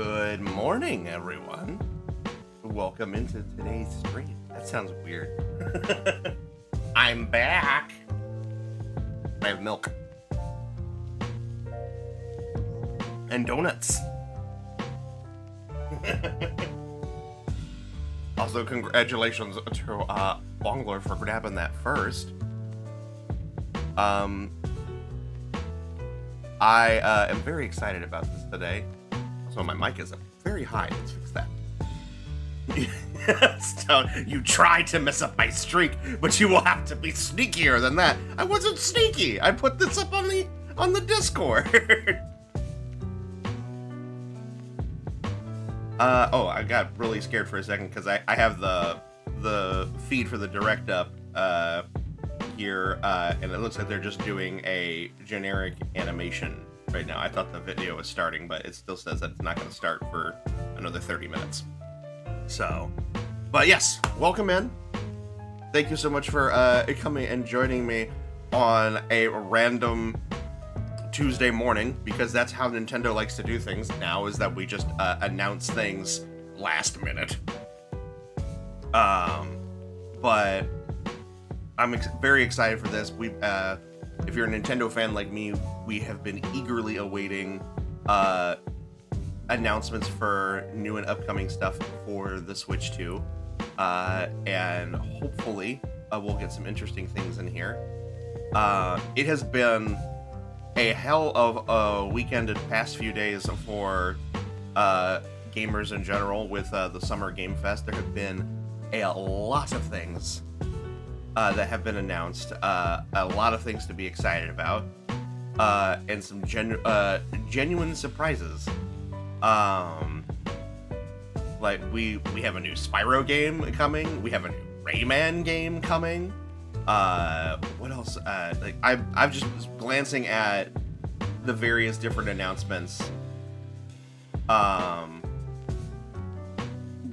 Good morning, everyone. Welcome into today's stream. That sounds weird. I'm back. I have milk. And donuts. Also, congratulations to Bongler for grabbing that first. I am very excited about this today. So my mic is up very high. Let's fix that. So you try to mess up my streak, but you will have to be sneakier than that. I wasn't sneaky. I put this up on the Discord. Oh, I got really scared for a second because I have the feed for the direct up here, and it looks like they're just doing a generic animation right now. I thought the video was starting, but it still says that it's not going to start for another 30 minutes. So, but yes, welcome in. Thank you so much for coming and joining me on a random Tuesday morning, because that's how Nintendo likes to do things now, is that we just announce things last minute. But I'm very excited for this. If you're a Nintendo fan like me, we have been eagerly awaiting announcements for new and upcoming stuff for the Switch 2. And hopefully we'll get some interesting things in here. It has been a hell of a weekend and past few days for gamers in general with the Summer Game Fest. There have been a lot of things that have been announced, a lot of things to be excited about, and some genuine surprises. Like we have a new Spyro game coming, we have a new Rayman game coming. What else? Like I've just was glancing at the various different announcements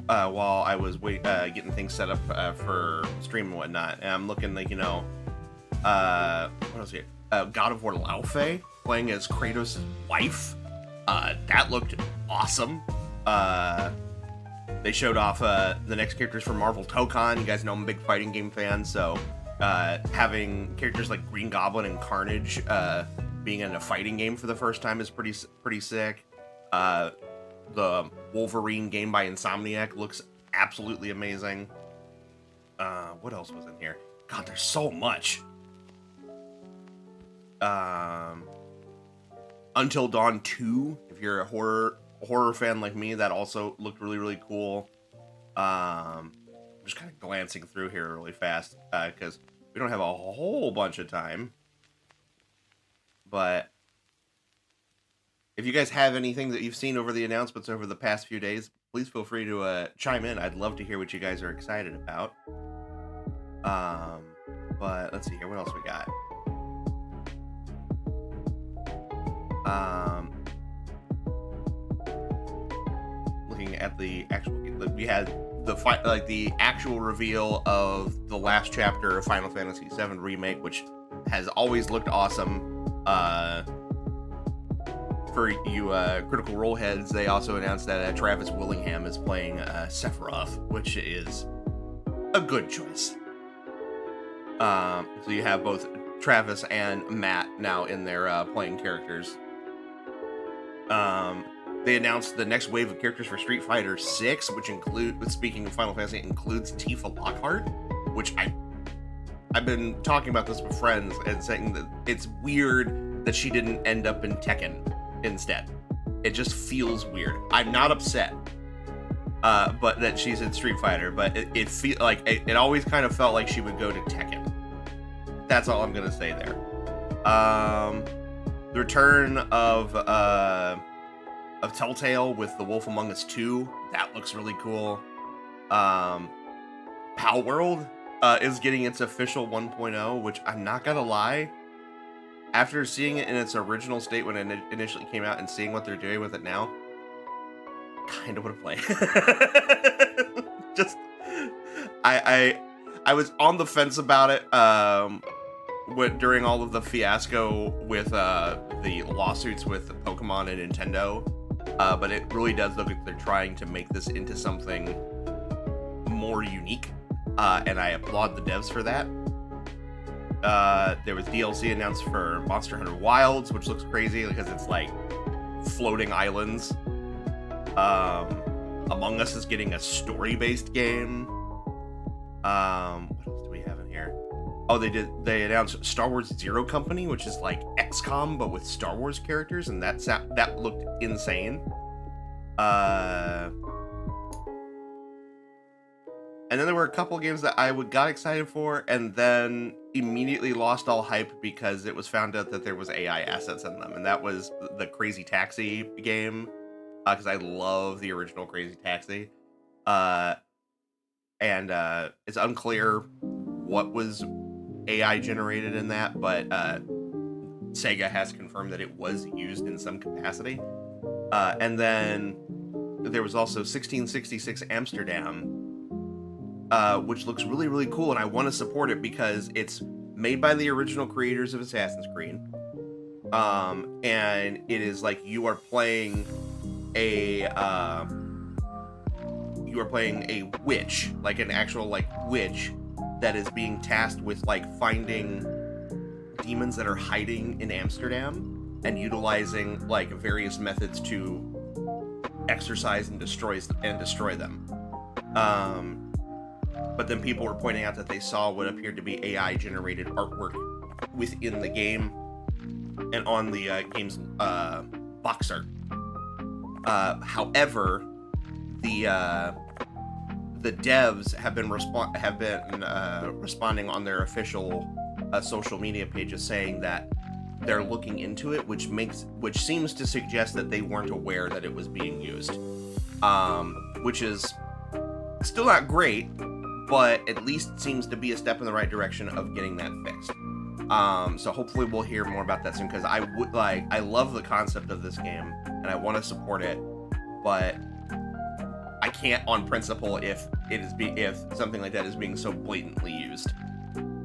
while I was getting things set up for stream and whatnot, and I'm looking like, what else here? God of War Laufey playing as Kratos' wife. That looked awesome. They showed off the next characters from Marvel Tokon. You guys know I'm a big fighting game fan, so having characters like Green Goblin and Carnage being in a fighting game for the first time is pretty sick. The Wolverine game by Insomniac looks absolutely amazing. What else was in here? God, there's so much. Until Dawn 2, if you're a horror fan like me, that also looked really, really cool. I'm just kind of glancing through here really fast because we don't have a whole bunch of time. But if you guys have anything that you've seen over the announcements over the past few days, please feel free to chime in. I'd love to hear what you guys are excited about. But let's see here. What else we got? Looking at the actual, we had the actual reveal of the last chapter of Final Fantasy VII Remake, which has always looked awesome. For you Critical Role heads, they also announced that Travis Willingham is playing Sephiroth, which is a good choice. So you have both Travis and Matt now in there playing characters. They announced the next wave of characters for Street Fighter 6, which speaking of Final Fantasy, includes Tifa Lockhart, which I've been talking about this with friends and saying that it's weird that she didn't end up in Tekken instead. It just feels weird. I'm not upset, but that she's in Street Fighter, but it feel like it always kind of felt like she would go to Tekken. That's all I'm gonna say there. The return of Telltale with The Wolf Among Us 2, that looks really cool. Pal World is getting its official 1.0, which I'm not gonna lie, after seeing it in its original state when it initially came out and seeing what they're doing with it now, kind of want to play. Just, I was on the fence about it during all of the fiasco with the lawsuits with Pokemon and Nintendo. but it really does look like they're trying to make this into something more unique, and I applaud the devs for that. There was DLC announced for Monster Hunter Wilds, which looks crazy because it's like floating islands. Among Us is getting a story-based game. What else do we have in here? Oh, they announced Star Wars Zero Company, which is like XCOM but with Star Wars characters, and that looked insane. And then there were a couple games that I got excited for, and then immediately lost all hype because it was found out that there was AI assets in them, and that was the Crazy Taxi game, because I love the original Crazy Taxi. And it's unclear what was AI generated in that, but Sega has confirmed that it was used in some capacity. And then there was also 1666 Amsterdam, which looks really, really cool, and I want to support it because it's made by the original creators of Assassin's Creed. And it is like you are playing a witch, like an actual like witch that is being tasked with like finding demons that are hiding in Amsterdam and utilizing like various methods to exorcise and destroy them. But then people were pointing out that they saw what appeared to be AI-generated artwork within the game and on the game's box art. However, the devs have been responding on their official social media pages saying that they're looking into it, which seems to suggest that they weren't aware that it was being used, which is still not great, but at least seems to be a step in the right direction of getting that fixed. So hopefully we'll hear more about that soon, because I love the concept of this game and I want to support it, but I can't on principle if something like that is being so blatantly used,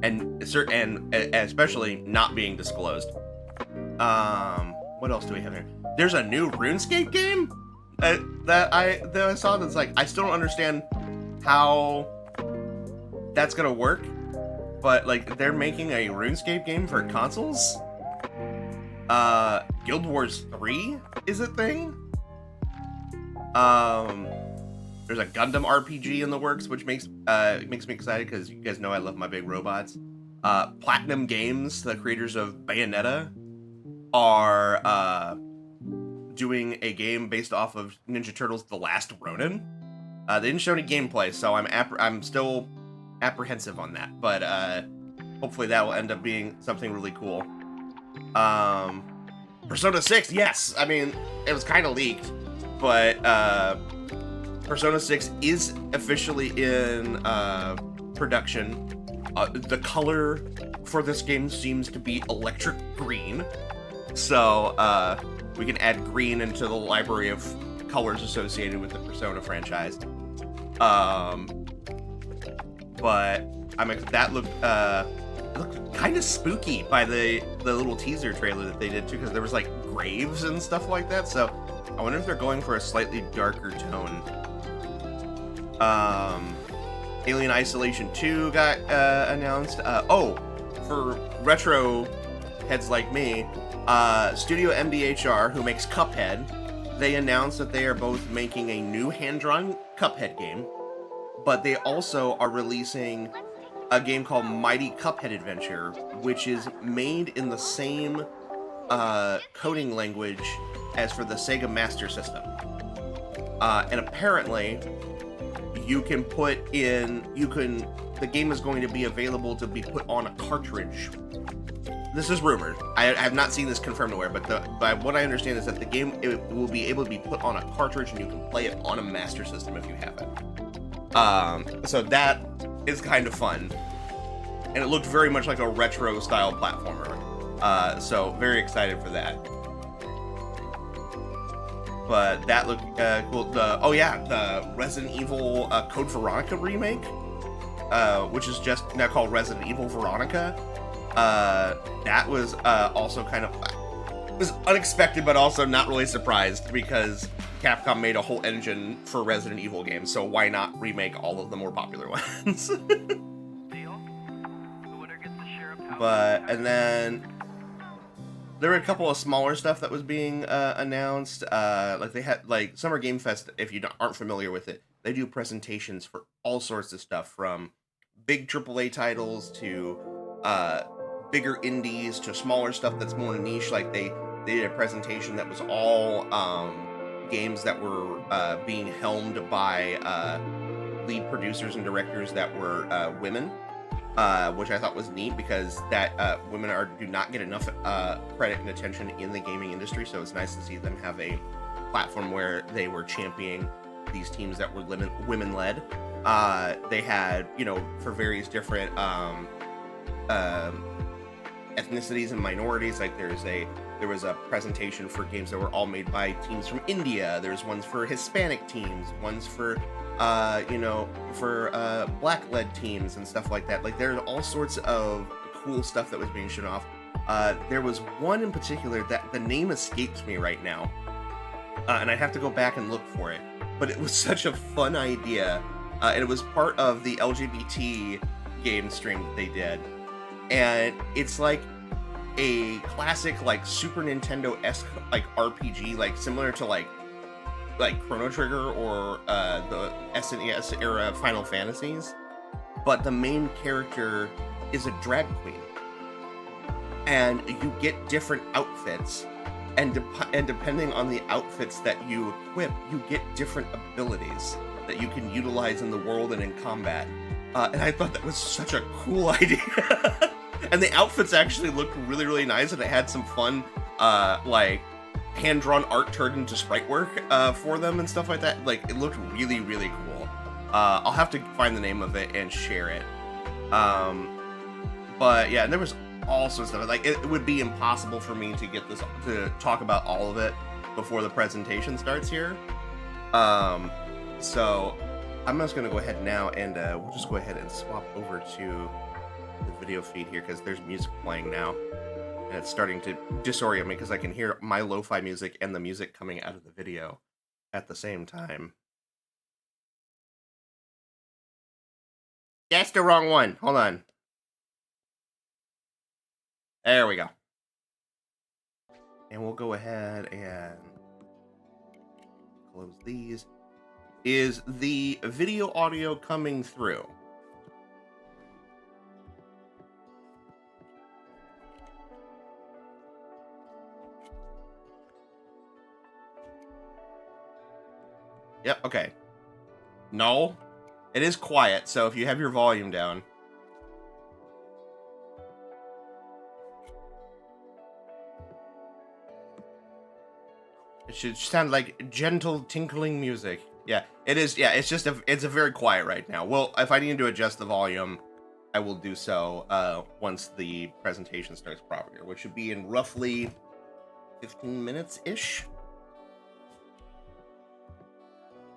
and especially not being disclosed. What else do we have here? There's a new RuneScape game that I saw that's like, I still don't understand how that's gonna work, but like they're making a RuneScape game for consoles. Guild Wars 3 is a thing. There's a Gundam RPG in the works, which makes me excited because you guys know I love my big robots. Platinum Games, the creators of Bayonetta, are doing a game based off of Ninja Turtles: The Last Ronin. They didn't show any gameplay, so I'm still apprehensive on that, but hopefully that will end up being something really cool. Persona 6, yes! I mean, it was kind of leaked, but Persona 6 is officially in production. The color for this game seems to be electric green, so we can add green into the library of colors associated with the Persona franchise. But that looked kind of spooky by the little teaser trailer that they did too, because there was like graves and stuff like that. So I wonder if they're going for a slightly darker tone. Alien Isolation 2 got announced. For retro heads like me, Studio MDHR, who makes Cuphead, they announced that they are both making a new hand-drawn Cuphead game, but they also are releasing a game called Mighty Cuphead Adventure, which is made in the same coding language as for the Sega Master System. And apparently, the game is going to be available to be put on a cartridge. This is rumored. I have not seen this confirmed nowhere, but by what I understand is that the game will be able to be put on a cartridge, and you can play it on a Master System if you have it. So that is kind of fun, and it looked very much like a retro style platformer. So very excited for that. But that looked cool. The Resident Evil Code Veronica remake, which is just now called Resident Evil Veronica. That was also kind of was unexpected, but also not really surprised because Capcom made a whole engine for Resident Evil games, so why not remake all of the more popular ones? But, and then there were a couple of smaller stuff that was being announced. Like they had, like Summer Game Fest, if you aren't familiar with it, they do presentations for all sorts of stuff, from big AAA titles to bigger indies to smaller stuff that's more niche. Like they did a presentation that was all games that were being helmed by lead producers and directors that were women, which I thought was neat because that women do not get enough credit and attention in the gaming industry. So it's nice to see them have a platform where they were championing these teams that were women led. They had, for various different ethnicities and minorities. Like there was a presentation for games that were all made by teams from India. There's ones for Hispanic teams, ones for black-led teams and stuff like that. Like there's all sorts of cool stuff that was being shown off. There was one in particular that the name escapes me right now, and I'd have to go back and look for it. But it was such a fun idea, and it was part of the LGBT game stream that they did. And it's like a classic, like Super Nintendo-esque, like RPG, like similar to like Chrono Trigger or the SNES era Final Fantasies, but the main character is a drag queen, and you get different outfits, and depending on the outfits that you equip, you get different abilities that you can utilize in the world and in combat. And I thought that was such a cool idea. And the outfits actually looked really, really nice, and it had some fun, like hand-drawn art turned into sprite work for them and stuff like that. Like, it looked really, really cool. I'll have to find the name of it and share it. But yeah, and there was all sorts of stuff. Like, it would be impossible for me to get this to talk about all of it before the presentation starts here. So I'm just gonna go ahead now, and we'll just go ahead and swap over to the video feed here because there's music playing now. And it's starting to disorient me because I can hear my lo-fi music and the music coming out of the video at the same time. That's the wrong one. Hold on. There we go. And we'll go ahead and close these. Is the video audio coming through? Yep, okay. No, it is quiet, so if you have your volume down. It should sound like gentle tinkling music. Yeah, it is. Yeah, it's a very quiet right now. Well, if I need to adjust the volume, I will do so once the presentation starts properly, which should be in roughly 15 minutes-ish.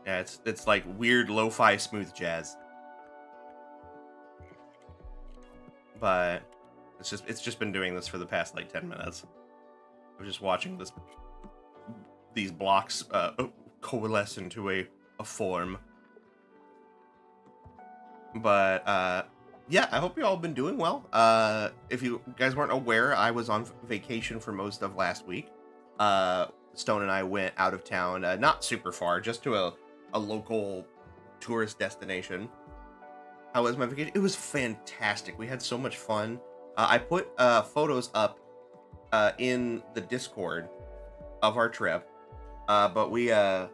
Yeah, it's like weird lo-fi smooth jazz. But it's just been doing this for the past like 10 minutes. I'm just watching these blocks coalesce into a form. But yeah, I hope you all have been doing well. If you guys weren't aware, I was on vacation for most of last week. Stone and I went out of town, not super far, just to a local tourist destination. How was my vacation? It was fantastic. We had so much fun. I put photos up in the Discord of our trip, but we did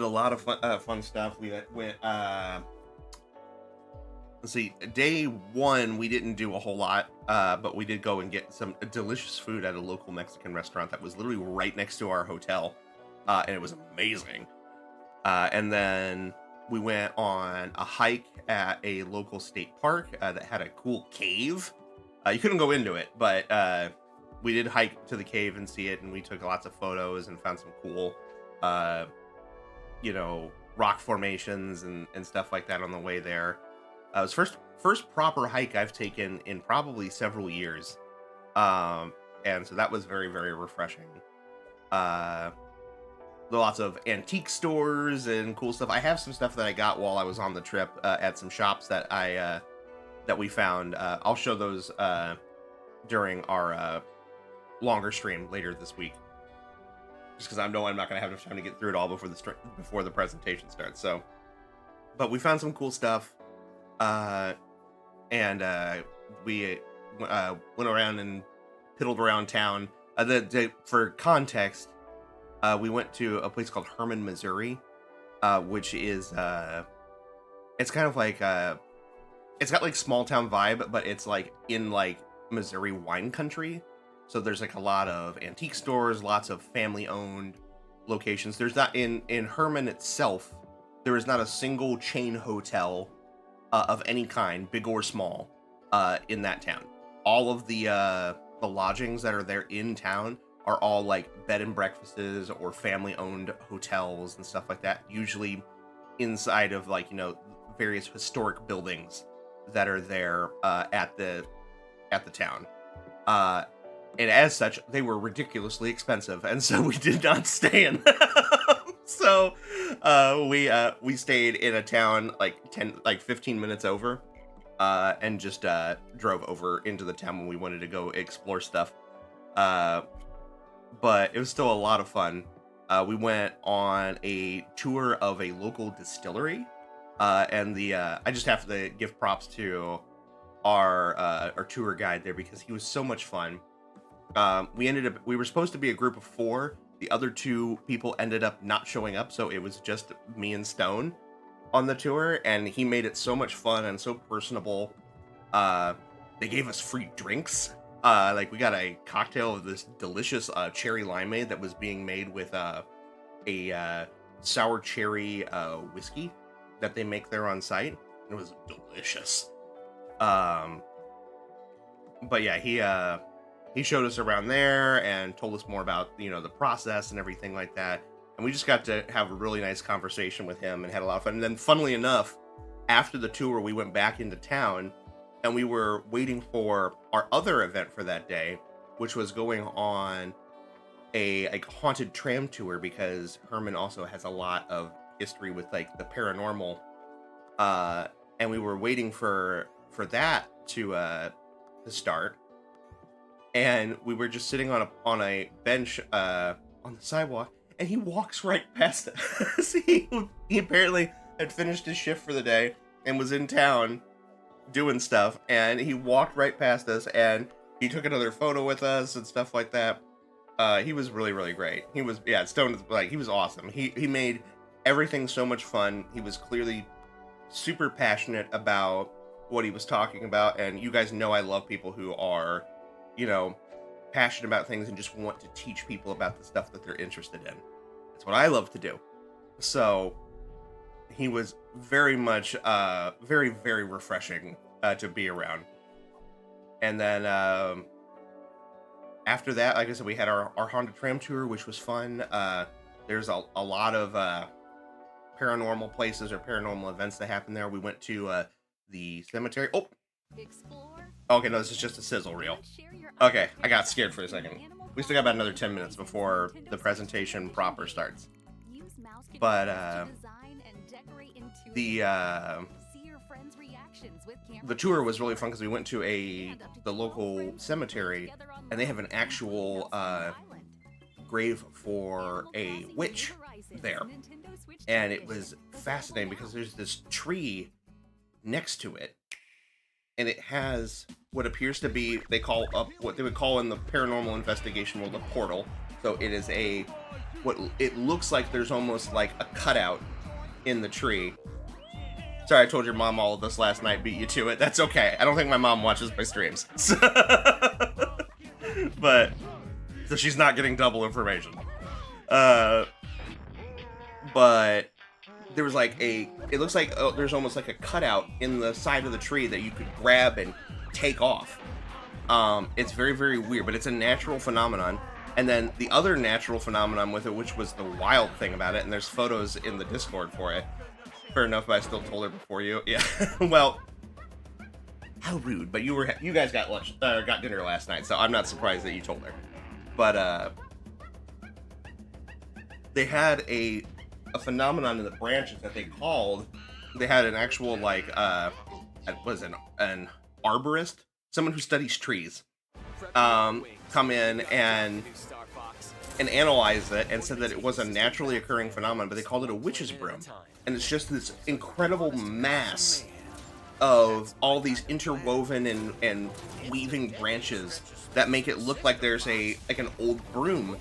a lot of fun stuff. We went. Let's see. Day one, we didn't do a whole lot, but we did go and get some delicious food at a local Mexican restaurant that was literally right next to our hotel. And it was amazing. And then we went on a hike at a local state park that had a cool cave. You couldn't go into it, but we did hike to the cave and see it, and we took lots of photos and found some cool, rock formations and stuff like that on the way there. It was first proper hike I've taken in probably several years. And so that was very, very refreshing. Uh, Lots of antique stores and cool stuff. I have some stuff that I got while I was on the trip at some shops that we found. I'll show those during our longer stream later this week, just because I know I'm not going to have enough time to get through it all before the presentation starts. So, but we found some cool stuff, and we went around and piddled around town. For context, we went to a place called Herman, Missouri, which is it's kind of like it's got like small town vibe, but it's like in like Missouri wine country. So there's like a lot of antique stores, lots of family owned locations. There's not in Herman itself, there is not a single chain hotel of any kind, big or small, in that town. All of the lodgings that are there in town are all like bed and breakfasts or family owned hotels and stuff like that, usually inside of like, you know, various historic buildings that are there at the town. And as such, they were ridiculously expensive, and so we did not stay in them. So we stayed in a town like 15 minutes over, and just drove over into the town when we wanted to go explore stuff. But it was still a lot of fun. We went on a tour of a local distillery, and I just have to give props to our tour guide there, because he was so much fun. We were supposed to be a group of 4. The other 2 people ended up not showing up, so it was just me and Stone on the tour, and he made it so much fun and so personable. They gave us free drinks. Like we got a cocktail of this delicious cherry limeade that was being made with a sour cherry whiskey that they make there on site. It was delicious. But yeah, he showed us around there and told us more about, you know, the process and everything like that. And we just got to have a really nice conversation with him and had a lot of fun. And then, funnily enough, after the tour, we went back into town and we were waiting for our other event for that day, which was going on a like haunted tram tour, because Herman also has a lot of history with like the paranormal. And we were waiting for that to start. And we were just sitting on a bench on the sidewalk, and he walks right past us. He apparently had finished his shift for the day and was in town doing stuff, and he walked right past us, and he took another photo with us and stuff like that. He was really, really great. He was, yeah, Stone, like, he was awesome. He made everything so much fun. He was clearly super passionate about what he was talking about, and you guys know I love people who are, you know, passionate about things and just want to teach people about the stuff that they're interested in. That's what I love to do. So he was very much very, very refreshing to be around. And then after that, like I said, we had our haunted tram tour, which was fun. There's a lot of paranormal places or paranormal events that happen there. We went to the cemetery. Oh, okay, no, this is just a sizzle reel. Okay, I got scared for a second. We still got about another 10 minutes before the presentation proper starts. But the tour was really fun because we went to the local cemetery, and they have an actual grave for a witch there. And it was fascinating because there's this tree next to it, and it has what appears to be, what they would call in the paranormal investigation world, a portal. So it is what it looks like there's almost like a cutout in the tree. Sorry, I told your mom all of this last night, beat you to it. That's okay. I don't think my mom watches my streams. But, so she's not getting double information. But there was like it looks like there's almost like a cutout in the side of the tree that you could grab and take off. It's very, very weird, but it's a natural phenomenon. And then the other natural phenomenon with it, which was the wild thing about it, and there's photos in the Discord for it. Fair enough, but I still told her before you. Yeah. Well, How rude! But you guys got lunch, got dinner last night, so I'm not surprised that you told her. But they had a phenomenon in the branches that they called. They had an actual like was an arborist, someone who studies trees, come in and analyze it and said that it was a naturally occurring phenomenon, but they called it a witch's broom, and it's just this incredible mass of all these interwoven and weaving branches that make it look like there's an old broom.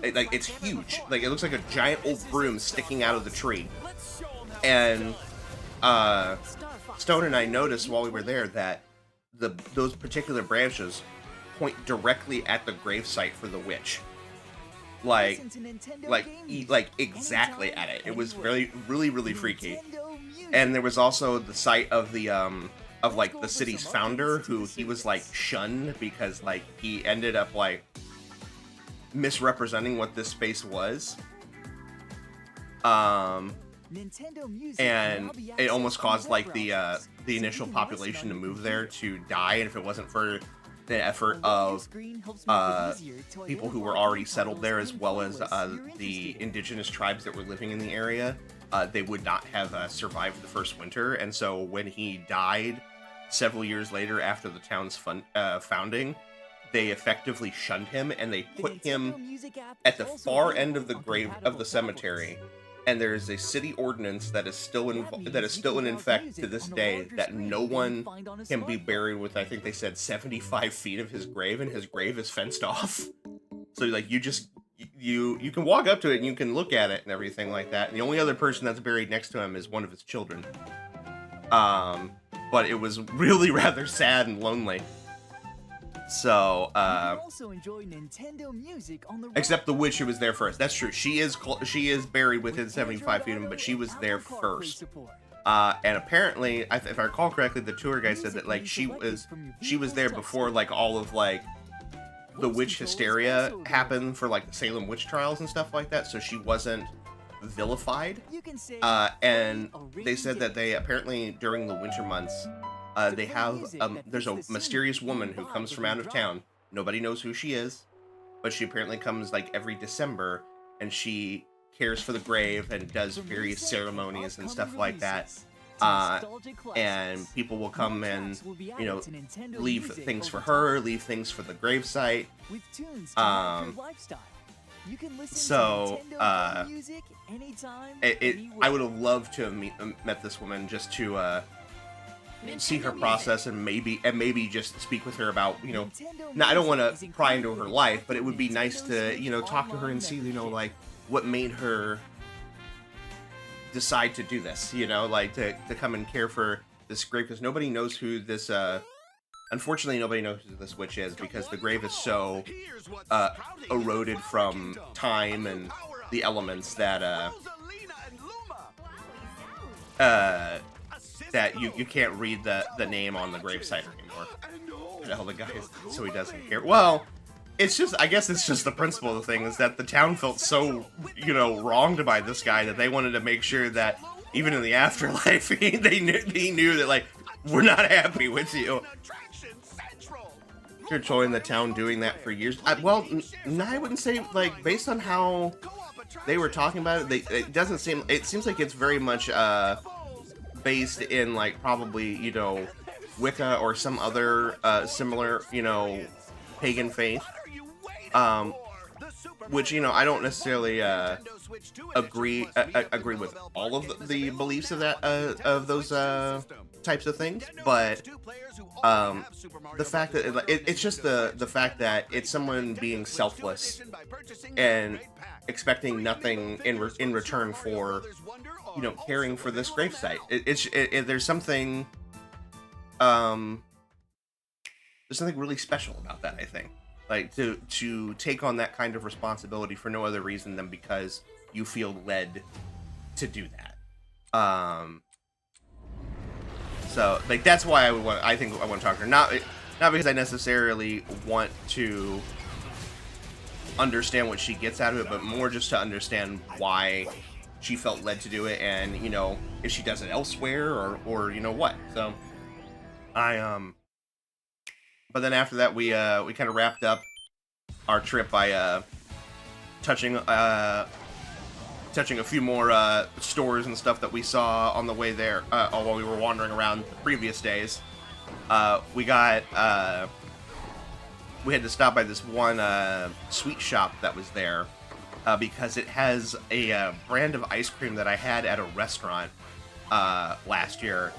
Like it's huge. Like it looks like a giant old broom sticking out of the tree. And Stone and I noticed while we were there that those particular branches point directly at the gravesite for the witch. Like exactly at it. It was really freaky. And there was also the site of the of like the city's founder, who he was like shunned because like he ended up like misrepresenting what this space was. And it almost caused like the initial population to move there to die, and if it wasn't for the effort of people who were already settled there, as well as the indigenous tribes that were living in the area, they would not have survived the first winter. And so when he died several years later after the town's founding, they effectively shunned him, and they put him at the far end of the grave of the cemetery. And there is a city ordinance that is still in effect to this day, that no one can be buried with, I think they said 75 feet of his grave, and his grave is fenced off. So like you can walk up to it and you can look at it and everything like that. And the only other person that's buried next to him is one of his children. But it was really rather sad and lonely. So, also enjoy Nintendo music on the except the witch who was there first. That's true. She is buried within 75 feet of him, but she was there first. And apparently, if I recall correctly, the tour guide said that like she was there before like all of like the witch hysteria happened for like the Salem witch trials and stuff like that. So she wasn't vilified. And they said that they apparently during the winter months, they have there's a mysterious woman who comes from out of town. Nobody knows who she is, but she apparently comes like every December, and she cares for the grave and does various ceremonies and stuff like that. And people will come and, you know, leave things for her, leave things for the gravesite. So, I would have loved to have met this woman just to see her process and maybe just speak with her about, you know, now I don't want to pry into her life, but it would be nice to, you know, talk to her and see, you know, like what made her decide to do this, you know, like to come and care for this grave, because nobody knows who this unfortunately nobody knows who this witch is, because the grave is so eroded from time and the elements that that you can't read the name on the gravesite anymore. Tell the guy so he doesn't care. Well, it's just, I guess it's just the principle of the thing is that the town felt so, you know, wronged by this guy that they wanted to make sure that even in the afterlife, he knew that like we're not happy with you. You're trolling the town doing that for years. I wouldn't say, like, based on how they were talking about it, it seems like it's very much based in like probably, you know, Wicca or some other similar, you know, pagan faith, which, you know, I don't necessarily agree with all of the beliefs of that of those types of things, but the fact that it's just the fact that it's someone being selfless and expecting nothing in return for, you know, caring for this gravesite. There's something really special about that, I think. Like to take on that kind of responsibility for no other reason than because you feel led to do that. So like that's why I think I want to talk to her. Not because I necessarily want to understand what she gets out of it, but more just to understand why she felt led to do it, and, you know, if she does it elsewhere or you know what. So I but then after that we kind of wrapped up our trip by touching touching a few more stores and stuff that we saw on the way there while we were wandering around the previous days. We got we had to stop by this one sweet shop that was there because it has a brand of ice cream that I had at a restaurant last year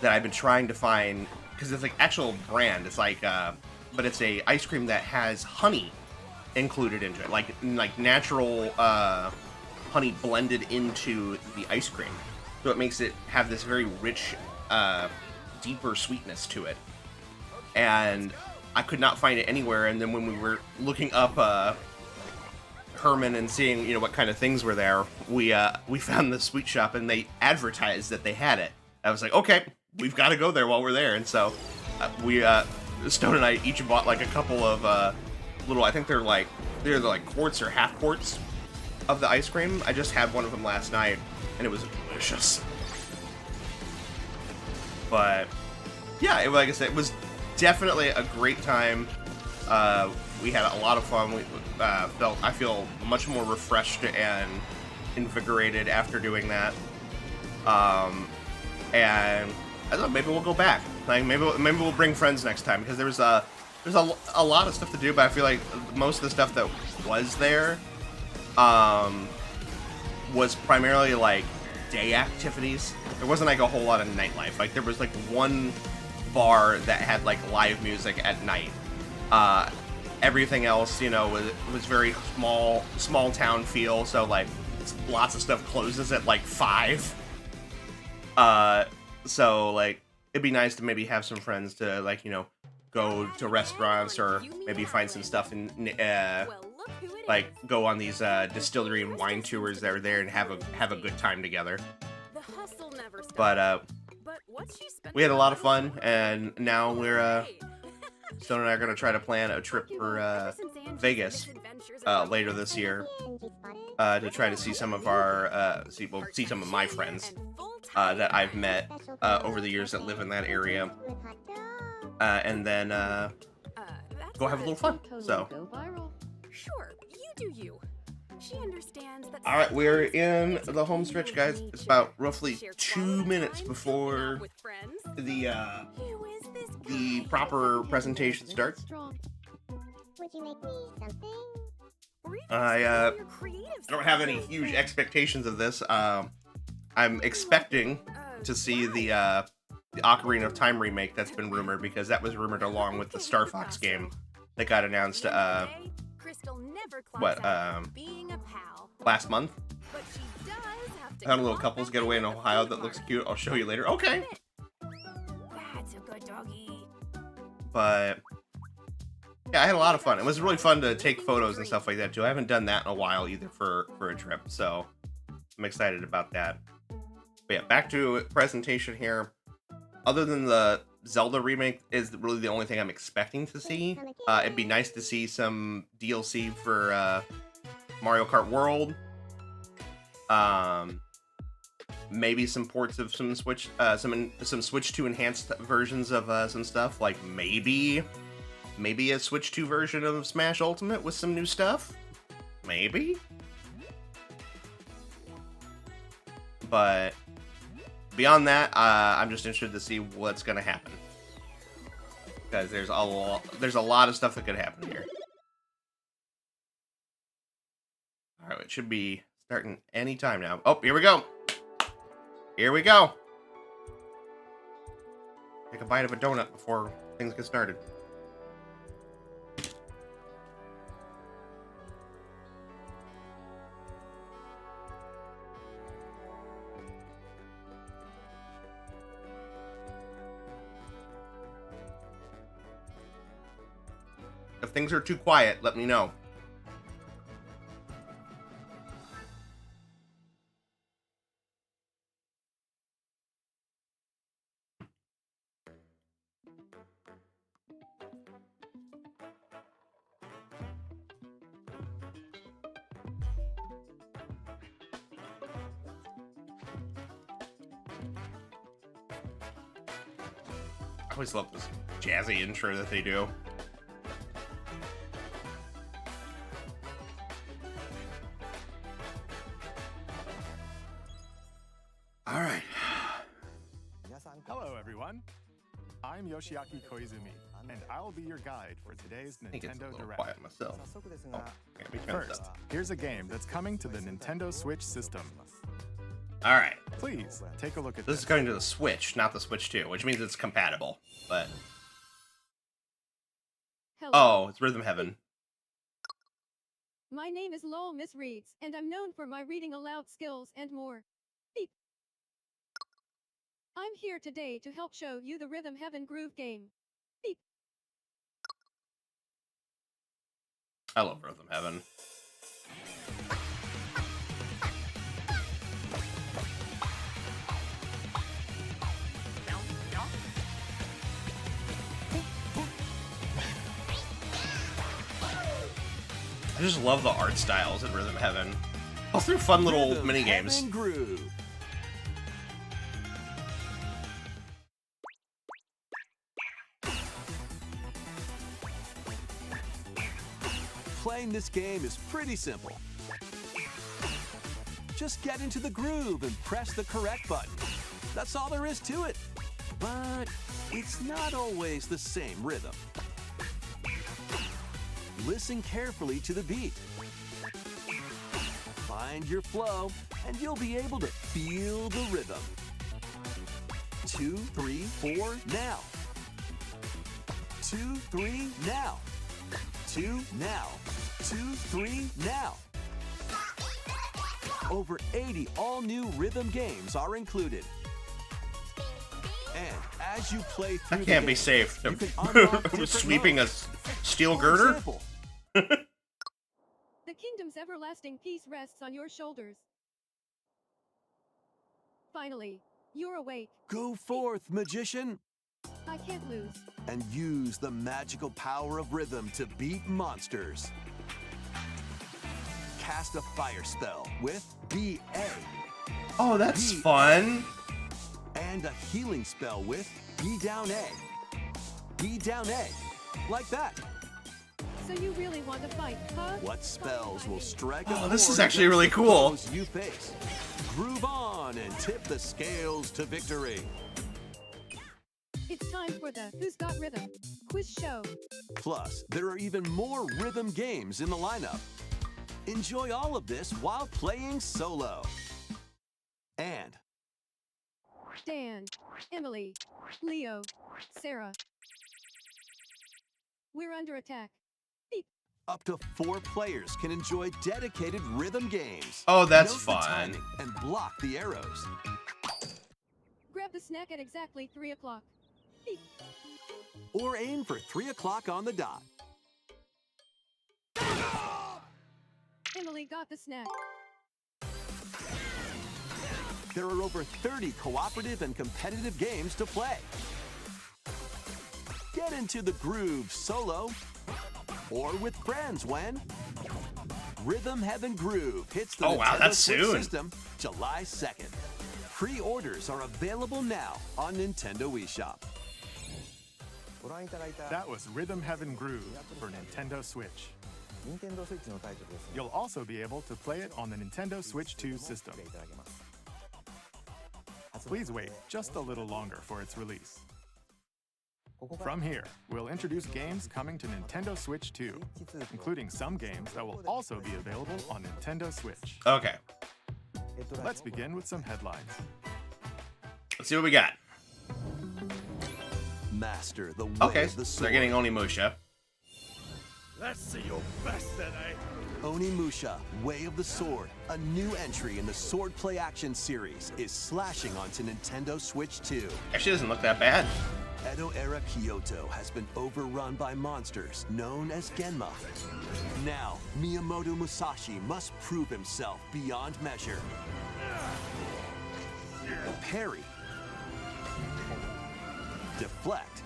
that I've been trying to find because it's like actual brand. It's like, but it's a ice cream that has honey included into it, like natural honey blended into the ice cream. So it makes it have this very rich, deeper sweetness to it. And I could not find it anywhere. And then when we were looking up Herman and seeing what kind of things were there, we found the sweet shop and they advertised that they had it. I was like, okay, we've got to go there while we're there. And so we Stone and I each bought like a couple of little, I think they're like quarts or half quarts of the ice cream. I just had one of them last night and it was delicious. But yeah, like I said, it was definitely a great time. We had a lot of fun. We I feel much more refreshed and invigorated after doing that. And I don't know, maybe we'll go back. Like maybe we'll bring friends next time because there's a lot of stuff to do. But I feel like most of the stuff that was there was primarily like day activities. There wasn't like a whole lot of nightlife. Like there was like one bar that had like live music at night. Everything else, was very small town feel. So like lots of stuff closes at like 5. So like it'd be nice to maybe have some friends to like go to restaurants or maybe find some stuff and like go on these distillery and wine tours that are there and have a good time together. But we had a lot of fun, and now we're Stone and I are gonna try to plan a trip for Vegas later this year to try to see some of our see some of my friends that I've met over the years that live in that area, and then go have a little fun. So, sure, you do you. She understands that. All right, we're in the home stretch, guys. It's about roughly 2 minutes before the proper presentation starts. I don't have any huge expectations of this. I'm expecting to see the Ocarina of Time remake that's been rumored, because that was rumored along with the Star Fox game that got announced last month. I found a little couples getaway in Ohio that looks cute. I'll show you later. Okay. That's a good doggy. But yeah, I had a lot of fun. It was really fun to take photos and stuff like that too. I haven't done that in a while either for a trip, so I'm excited about that. But yeah, back to presentation here. Other than the Zelda remake is really the only thing I'm expecting to see. It'd be nice to see some DLC for Mario Kart World. Maybe some ports of some Switch, some Switch 2 enhanced versions of some stuff. Like maybe a Switch 2 version of Smash Ultimate with some new stuff. Maybe. But beyond that, I'm just interested to see what's gonna happen, because there's a lot of stuff that could happen here. All right, it should be starting any time now. Oh, here we go. Here we go. Take a bite of a donut before things get started. If things are too quiet, let me know. always love this jazzy intro that they do. All right. Hello, everyone. I'm Yoshiaki Koizumi, and I'll be your guide for today's I think it's a Nintendo little Direct. quiet myself. Oh, can't be turned First, up. here's a game that's coming to the Nintendo Switch system. All right. Please take a look at This this. is going to the Switch, not the Switch 2, which means it's compatible. But Hello. oh, it's Rhythm Heaven. My name is Lowell Miss Reeds, and I'm known for my reading aloud skills and more. Beep. I'm here today to help show you the Rhythm Heaven Groove game. Beep. I love Rhythm Heaven. I just love the art styles in Rhythm Heaven. Also, they're fun little Rhythm mini games. Heaven Groove. Playing this game is pretty simple. Just get into the groove and press the correct button. That's all there is to it. But it's not always the same rhythm. Listen carefully to the beat. Find your flow, and you'll be able to feel the rhythm. 2, 3, 4, now. 2, 3, now. 2, now. 2, 3, now. Over 80 all-new rhythm games are included. And as you play through That can't the be game, safe. you can unlock different Sweeping a modes. steel For girder? example, The kingdom's everlasting peace rests on your shoulders. Finally, you're awake. go forth, magician, I can't lose. and use the magical power of rhythm to beat monsters. Cast a fire spell with BA Oh, that's He- fun. and a healing spell with B down A. B down A. Like that. So you really want to fight, huh? What spells will strike Oh, a this is chord actually against really the cool. foes you face. Groove on and tip the scales to victory. It's time for the Who's Got Rhythm quiz show. Plus, there are even more rhythm games in the lineup. Enjoy all of this while playing solo. And Dan, Emily, Leo, Sarah. We're under attack. Beep. up to 4 players can enjoy dedicated rhythm games. Oh, that's Note the fun. timing and block the arrows. Grab the snack at exactly 3 o'clock. Beep. Or aim for 3 o'clock on the dot. Emily got the snack. There are over 30 cooperative and competitive games to play. Get into the groove solo or with friends when Rhythm Heaven Groove hits the Oh, wow, Nintendo that's Switch soon. system July 2nd. Pre-orders are available now on Nintendo eShop. That was Rhythm Heaven Groove for Nintendo Switch. You'll also be able to play it on the Nintendo Switch 2 system. Please wait just a little longer for its release. From here, we'll introduce games coming to Nintendo Switch 2, including some games that will also be available on Nintendo Switch. Okay, Let's begin with some headlines. let's see what we got. Master the way Okay, of the so sword. they're getting Onimusha. Let's see your best today. Onimusha, Way of the Sword, a new entry in the Sword Play Action series, is slashing onto Nintendo Switch 2. Actually, doesn't look that bad. Edo-era Kyoto has been overrun by monsters known as Genma. Now, Miyamoto Musashi must prove himself beyond measure. Parry. Deflect.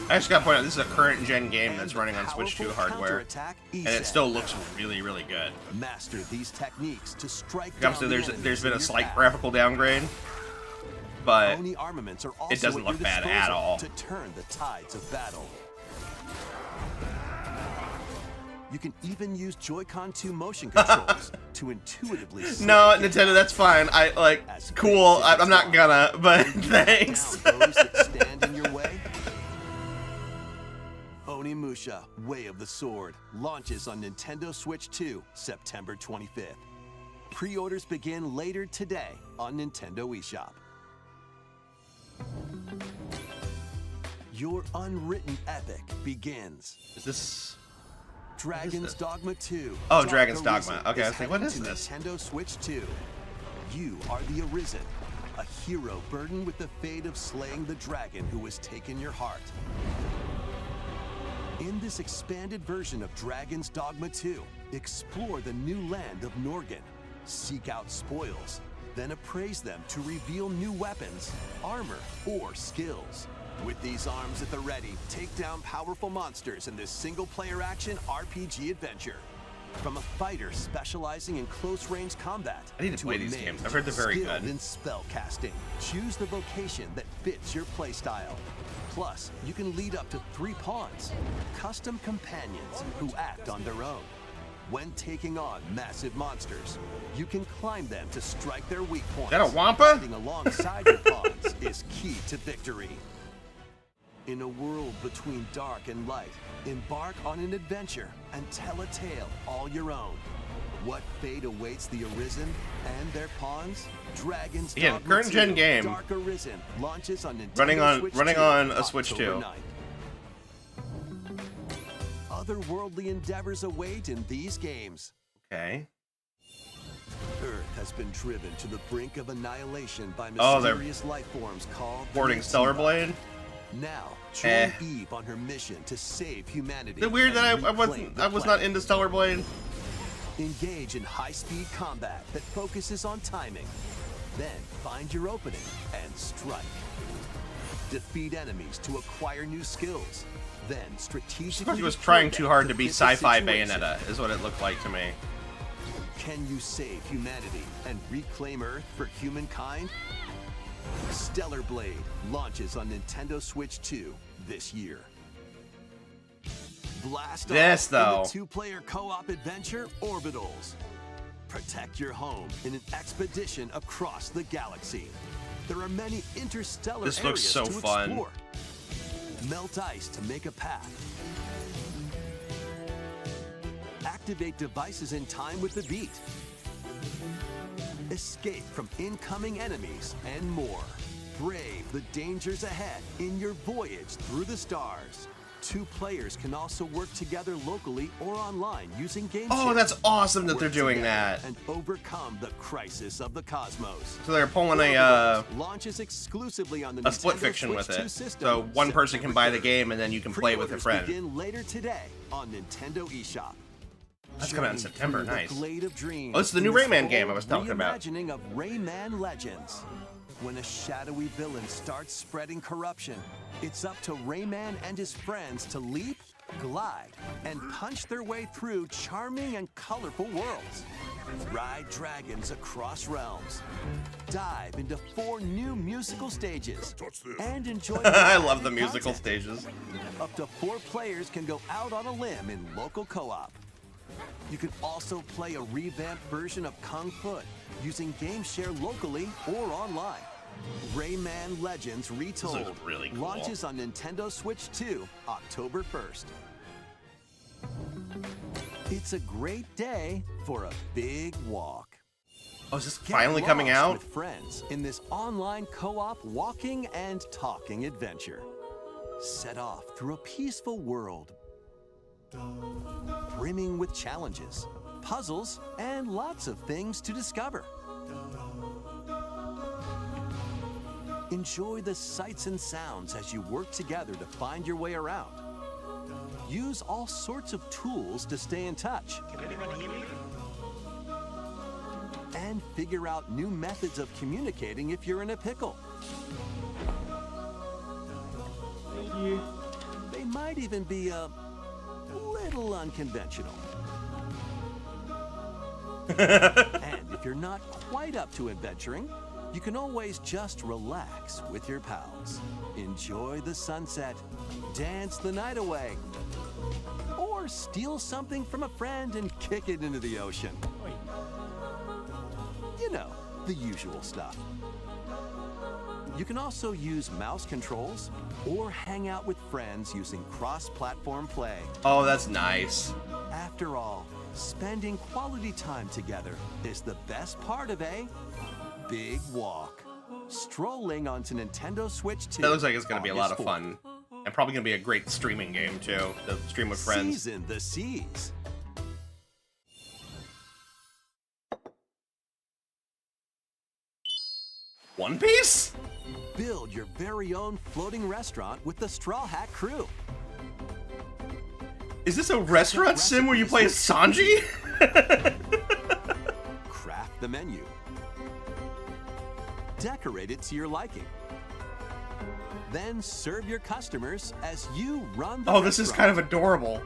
I just gotta point out, this is a current gen game and that's the running on Switch 2 powerful hardware, counterattack and Isen. it still looks really, really good. Master these techniques to strike down Obviously, the there's enemies been in a your slight path. graphical downgrade. but Oni armaments are also it doesn't at your look bad at disposal all. to turn the tides of battle. You can even use Joy-Con 2 motion controls to intuitively No, select Nintendo, that's fine. I like As cool. basic I'm not as gonna, but down thanks. those that stand in your way. Onimusha, Way of the Sword, launches on Nintendo Switch 2, September 25th. Pre-orders begin later today on Nintendo eShop. Your unwritten epic begins. Is this? Dragon's Dogma 2. Oh, Dark Dragon's Arisen Dogma. Okay, I was like, what heading is to this? Nintendo Switch 2. You are the Arisen, a hero burdened with the fate of slaying the dragon who has taken your heart. In this expanded version of Dragon's Dogma 2, explore the new land of Norgan, seek out spoils, then appraise them to reveal new weapons, armor, or skills. With these arms at the ready, take down powerful monsters in this single-player action RPG adventure. From a fighter specializing in close-range combat I need to play a these mage games. I've heard they're very skilled good. in spell casting, choose the vocation that fits your playstyle. Plus, you can lead up to 3 pawns, custom companions who act on their own. When taking on massive monsters, you can climb them to strike their weak points. Is that a Wampa? Fighting alongside your pawns is key to victory. In a world between dark and light, embark on an adventure and tell a tale all your own. What fate awaits the Arisen and their pawns? Dragon's Again, Dogma current gen 2 game. Dark Arisen launches on Nintendo Running Switch 2, on a Switch October 2. 9th. Otherworldly endeavors await in these games. Okay. Earth has been driven to the brink of annihilation by Oh, they're mysterious life forms called the Porting Stellar Nextiva. Blade. Now, join Eve on her mission to save humanity. Is it weird that and I reclaim wasn't the I was planet. not into Stellar Blade? Engage in high-speed combat that focuses on timing. Then find your opening and strike. Defeat enemies to acquire new skills. Then strategically. He was deploy trying them too hard to fit be the sci-fi situation. Bayonetta, is what it looked like to me. Can you save humanity and reclaim Earth for humankind? Stellar Blade launches on Nintendo Switch 2 this year. Blast This, off though. in the 2-player co-op adventure Orbitals. Protect your home in an expedition across the galaxy. There are many interstellar This looks areas so to fun. explore. Melt ice to make a path. Activate devices in time with the beat. Escape from incoming enemies and more. Brave the dangers ahead in your voyage through the stars. 2 players can also work together locally or online using game Oh, share. that's awesome that they're Work doing together that. and overcome the crisis of the cosmos. So they're pulling Orbitals launches exclusively on the a split Nintendo fiction Switch with 2 it. system, So one person can buy the September 3rd. game and then you can play with a Pre-orders friend. begin later today on Nintendo eShop. That's coming out in Journey September, through the nice. Glade of Dreams Oh, this is the in new this Rayman whole game I was talking about. reimagining of Rayman Legends. When a shadowy villain starts spreading corruption, it's up to Rayman and his friends to leap, glide, and punch their way through charming and colorful worlds. Ride dragons across realms. Dive into 4 new musical stages. And enjoy I love the added musical content. stages. Up to 4 players can go out on a limb in local co-op. You can also play a revamped version of Kung Fu using game share locally or online. Rayman Legends Retold looks really cool. launches on Nintendo Switch 2 October 1st. It's a great day for a big walk. Oh, is this Get finally coming lost out? with friends in this online co-op walking and talking adventure. Set off through a peaceful world brimming with challenges, puzzles, and lots of things to discover. Enjoy the sights and sounds as you work together to find your way around. Use all sorts of tools to stay in touch. And figure out new methods of communicating if you're in a pickle. They might even be a little unconventional. And if you're not quite up to adventuring, you can always just relax with your pals. Enjoy the sunset, dance the night away, or steal something from a friend and kick it into the ocean. You know, the usual stuff. You can also use mouse controls or hang out with friends using cross-platform play. Oh, that's nice. After all, spending quality time together is the best part of a big walk. Strolling onto Nintendo Switch 2. That looks like it's going to be a lot of August 4th. fun. And probably going to be a great streaming game, too. To stream with friends. Season the seas. One Piece? Build your very own floating restaurant with the Straw Hat Crew. Is this a restaurant sim where you play as Sanji? Craft the menu. Decorate it to your liking. Then serve your customers as you run the Oh, this is kind of adorable.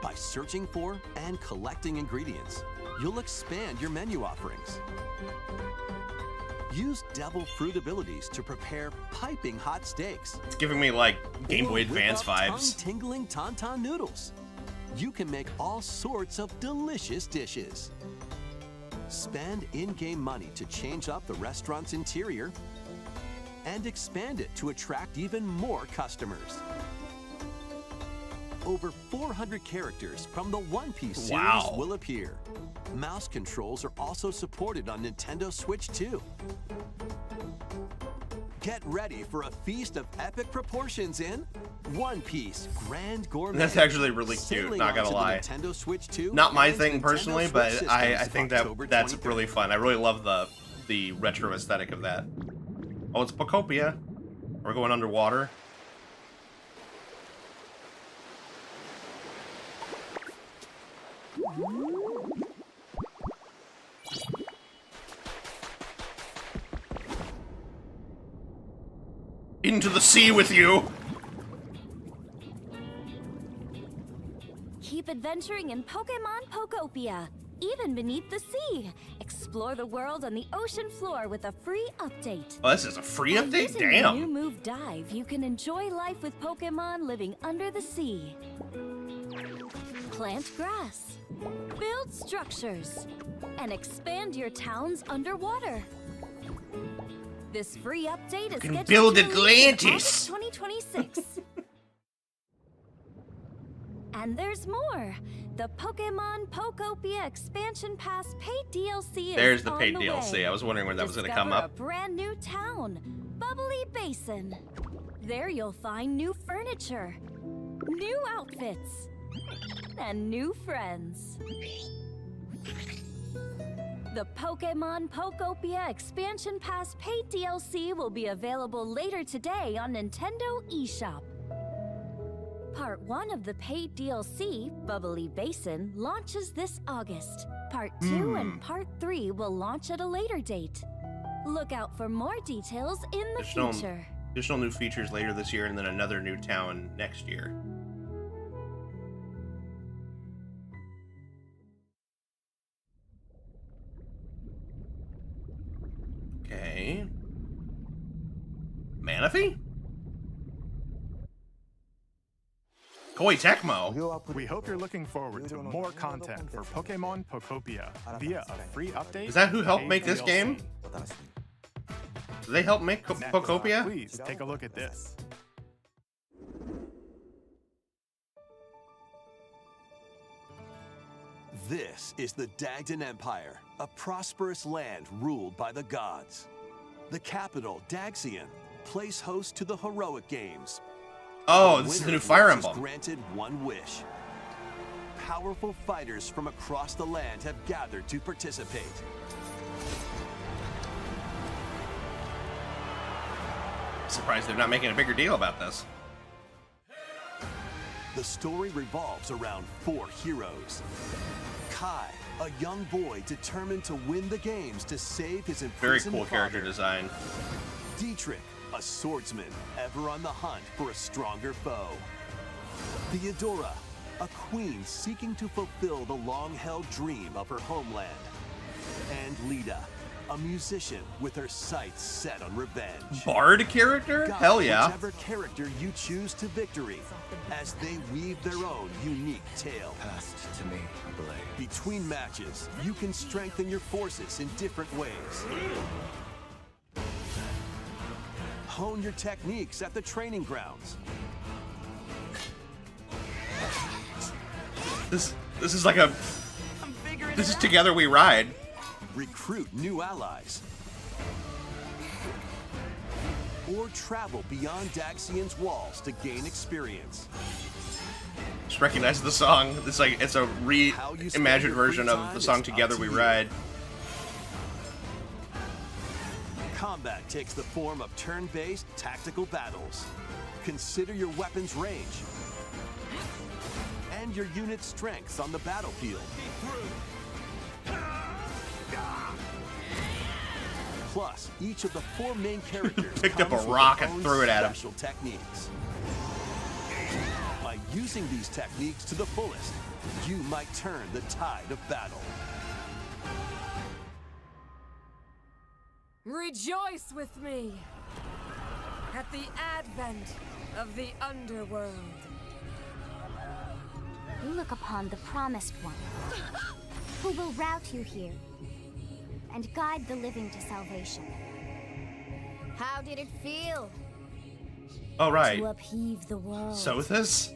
By searching for and collecting ingredients, you'll expand your menu offerings. Use Devil Fruit abilities to prepare piping hot steaks. It's giving me, like, Game Boy Or whip Advance up vibes. Tongue-tingling tauntaun noodles. You can make all sorts of delicious dishes. Spend in-game money to change up the restaurant's interior and expand it to attract even more customers. Over 400 characters from the One Piece series Wow. will appear. Mouse controls are also supported on Nintendo Switch 2. Get ready for a feast of epic proportions in One Piece Grand Gourmet. That's actually really cute, Sailing not gonna onto the lie. Nintendo Switch 2 Not my and thing Nintendo personally, Switch but I systems think that October that's 23rd. really fun. I really love the retro aesthetic of that. Oh, it's Pokopia. We're going underwater. Into the sea with you! Keep adventuring in Pokemon Pokopia, even beneath the sea. Explore the world on the ocean floor with a free update. Oh, this is a free By update? using the new Damn! move Dive, you can enjoy life with Pokemon living under the sea. Plant grass, build structures, and expand your towns underwater. This free update is can scheduled build to release in Atlantis. August 2026. And there's more. The Pokemon Pokopia Expansion Pass paid DLC is There's the on paid the DLC. way. I was wondering when that was going to come Discover up. a brand new town, Bubbly Basin. There you'll find new furniture, new outfits, and new friends. The Pokemon Pokopia Expansion Pass paid DLC will be available later today on Nintendo eShop. Part 1 of the paid DLC, Bubbly Basin, launches this August. Part 2 and Part 3 will launch at a later date. Look out for more details in the future. Additional new features later this year, and then another new town next year. Okay. Manaphy? Koei Tecmo? We hope you're looking forward to more content for Pokemon Pokopia via a free update. Is that who helped and make this DLC. game? Do they help make Next, Pokopia? Please take a look at this. This is the Dagdan Empire, a prosperous land ruled by the gods. The capital, Daxian, plays host to the heroic games. Oh, this is the new Winner Fire once is Emblem. granted one wish. Powerful fighters from across the land have gathered to participate. Surprised they're not making a bigger deal about this. The story revolves around 4 heroes. Kai, a young boy determined to win the games to save his Very imprisoned cool character father. design. Dietrich, a swordsman ever on the hunt for a stronger foe. Theodora, a queen seeking to fulfill the long-held dream of her homeland. And Lita, A musician with her sights set on revenge. Bard character? Guide Hell yeah. whichever character you choose to victory as they weave their own unique tale. Passed to me, I believe. Between matches, you can strengthen your forces in different ways. Hone your techniques at the training grounds. This is like a. This is Together We Ride. Recruit new allies. Or travel beyond Daxian's walls to gain experience. Just recognize the song. It's like it's a reimagined version of the song Together We Ride. Combat takes the form of turn-based tactical battles. Consider your weapon's range and your unit's strengths on the battlefield. Plus, each of the 4 main characters Picked up a comes with rock their and own threw it at him. special techniques. By using these techniques to the fullest, you might turn the tide of battle. Rejoice with me at the advent of the underworld. You look upon the Promised One, who will route you here and guide the living to salvation. How did it feel Oh right. to upheave the world? Sothis?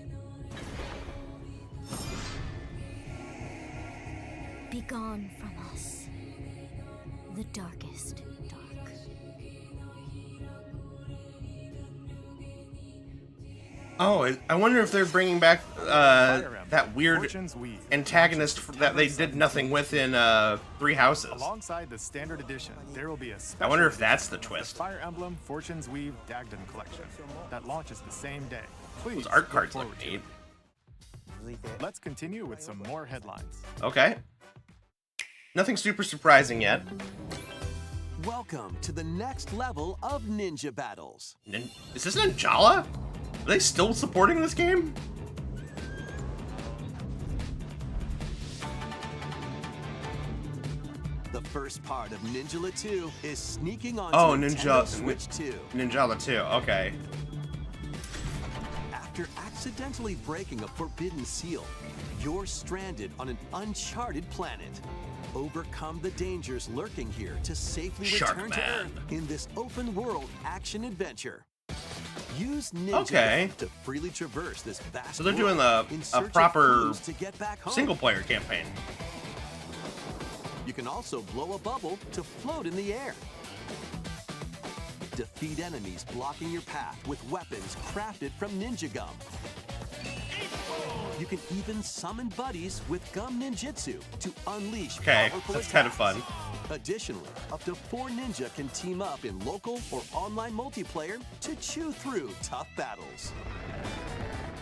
Begone from us, the darkest dark. Oh, I wonder if they're bringing back that weird Fortune's Weave. antagonist that they did nothing with in Three Houses. Alongside the standard edition, there will be a I special wonder if edition, that's the the twist. Fire Emblem Fortune's Weave Dagden collection that launches the same day. Please Those art look cards forward look to neat. it. Let's continue with some more headlines. Okay. Nothing super surprising yet. Welcome to the next level of ninja battles. Is this Ninjala? Are they still supporting this game? The first part of Ninjala 2 is sneaking on Ninja Switch 2. Ninjala 2. Okay. After accidentally breaking a forbidden seal, you're stranded on an uncharted planet. Overcome the dangers lurking here to safely return to Sharkman. Earth in this open-world action-adventure. Use Ninja Okay. to freely traverse this vast So they're doing world a in search of proper clues to get back home. single player campaign. You can also blow a bubble to float in the air. Defeat enemies blocking your path with weapons crafted from Ninja Gum. You can even summon buddies with Gum Ninjutsu to unleash Okay, powerful that's kind of attacks. fun. Additionally, up to 4 ninja can team up in local or online multiplayer to chew through tough battles.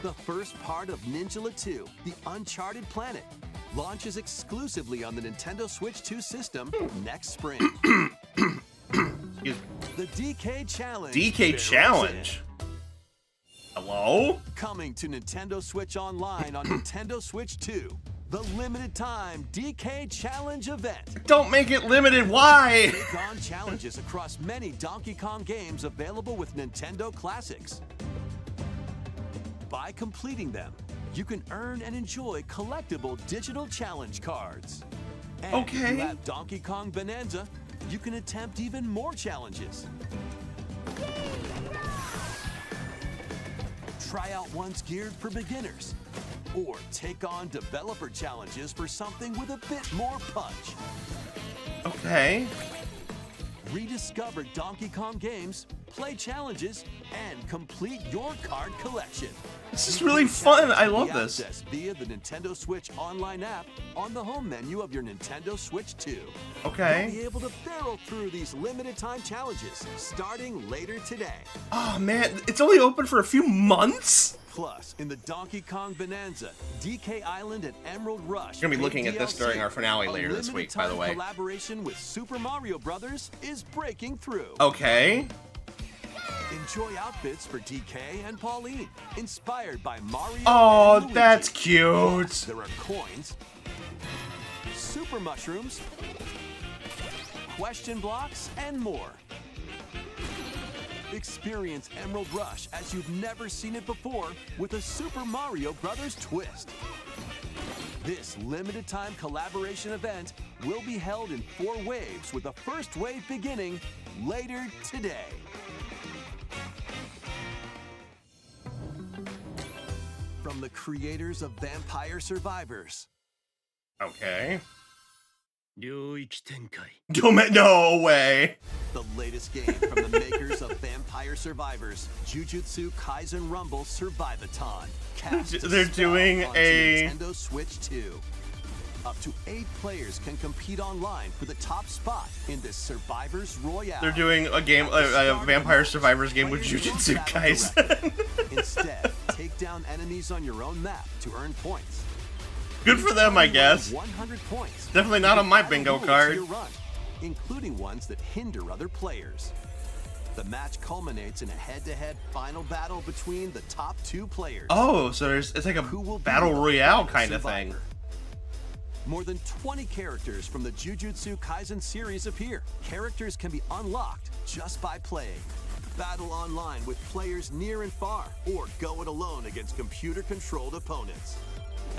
The first part of Ninjala 2, The Uncharted Planet, launches exclusively on the Nintendo Switch 2 system next spring. Excuse me. The DK Challenge. DK barrels Challenge. Hello? in. Coming to Nintendo Switch Online on Nintendo Switch 2. The limited time DK Challenge event. Don't make it limited. Why? Take on challenges across many Donkey Kong games available with Nintendo Classics. By completing them, you can earn and enjoy collectible digital challenge cards. And if Okay. you have Donkey Kong Bonanza, you can attempt even more challenges. Try out ones geared for beginners, or take on developer challenges for something with a bit more punch. Okay. Rediscover Donkey Kong games, play challenges, and complete your card collection. This is really fun. I love Can be this. accessed via the Nintendo Switch Online app on the home menu of your Nintendo Switch 2. Okay. You'll be able to barrel through these limited time challenges starting later today. Oh man, it's only open for a few months? Plus, in the Donkey Kong Bonanza, DK Island and Emerald Rush. You're gonna be paid looking at this DLC, during our finale a later this limited week, by the time way. Collaboration with Super Mario Brothers is breaking through. Okay. Enjoy outfits for DK and Pauline, inspired by Mario Oh, and Luigi. that's cute. There are coins, super mushrooms, question blocks, and more. Experience Emerald Rush as you've never seen it before with a Super Mario Bros. Twist. This limited-time collaboration event will be held in 4 waves, with the first wave beginning later today. From the creators of Vampire Survivors. Okay. 領域展開 No way. The latest game from the makers of Vampire Survivors, Jujutsu Kaisen Rumble Survivathon. Cast to They're spell doing onto a- Nintendo Switch 2. Up to 8 players can compete online for the top spot in this Survivors Royale. They're doing a game, a Vampire Survivors game with Jujutsu Kaisen. Instead, take down enemies on your own map to earn points. Good for them, I guess. 100 points. Definitely not on my Add bingo rules to card. your run, including ones that hinder other players. The match culminates in a head-to-head final battle between the top 2 players. Oh, so it's like a Who will be battle the royale final kind of thing. survivor? More than 20 characters from the Jujutsu Kaisen series appear. Characters can be unlocked just by playing. Battle online with players near and far, or go it alone against computer-controlled opponents.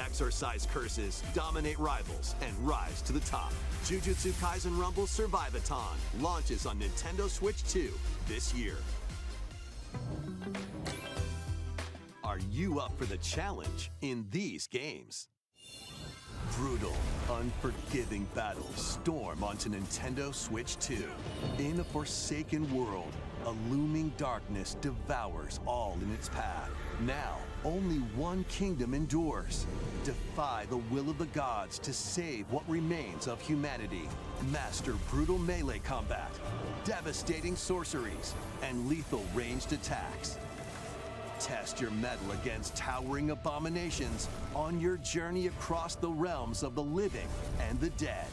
Exorcise curses, dominate rivals, and rise to the top. Jujutsu Kaisen Rumble Survivathon launches on Nintendo Switch 2 this year. Are you up for the challenge in these games? Brutal, unforgiving battles storm onto Nintendo Switch 2. In a forsaken world, a looming darkness devours all in its path. Now, only one kingdom endures. Defy the will of the gods to save what remains of humanity. Master brutal melee combat, devastating sorceries, and lethal ranged attacks. Test your mettle against towering abominations on your journey across the realms of the living and the dead.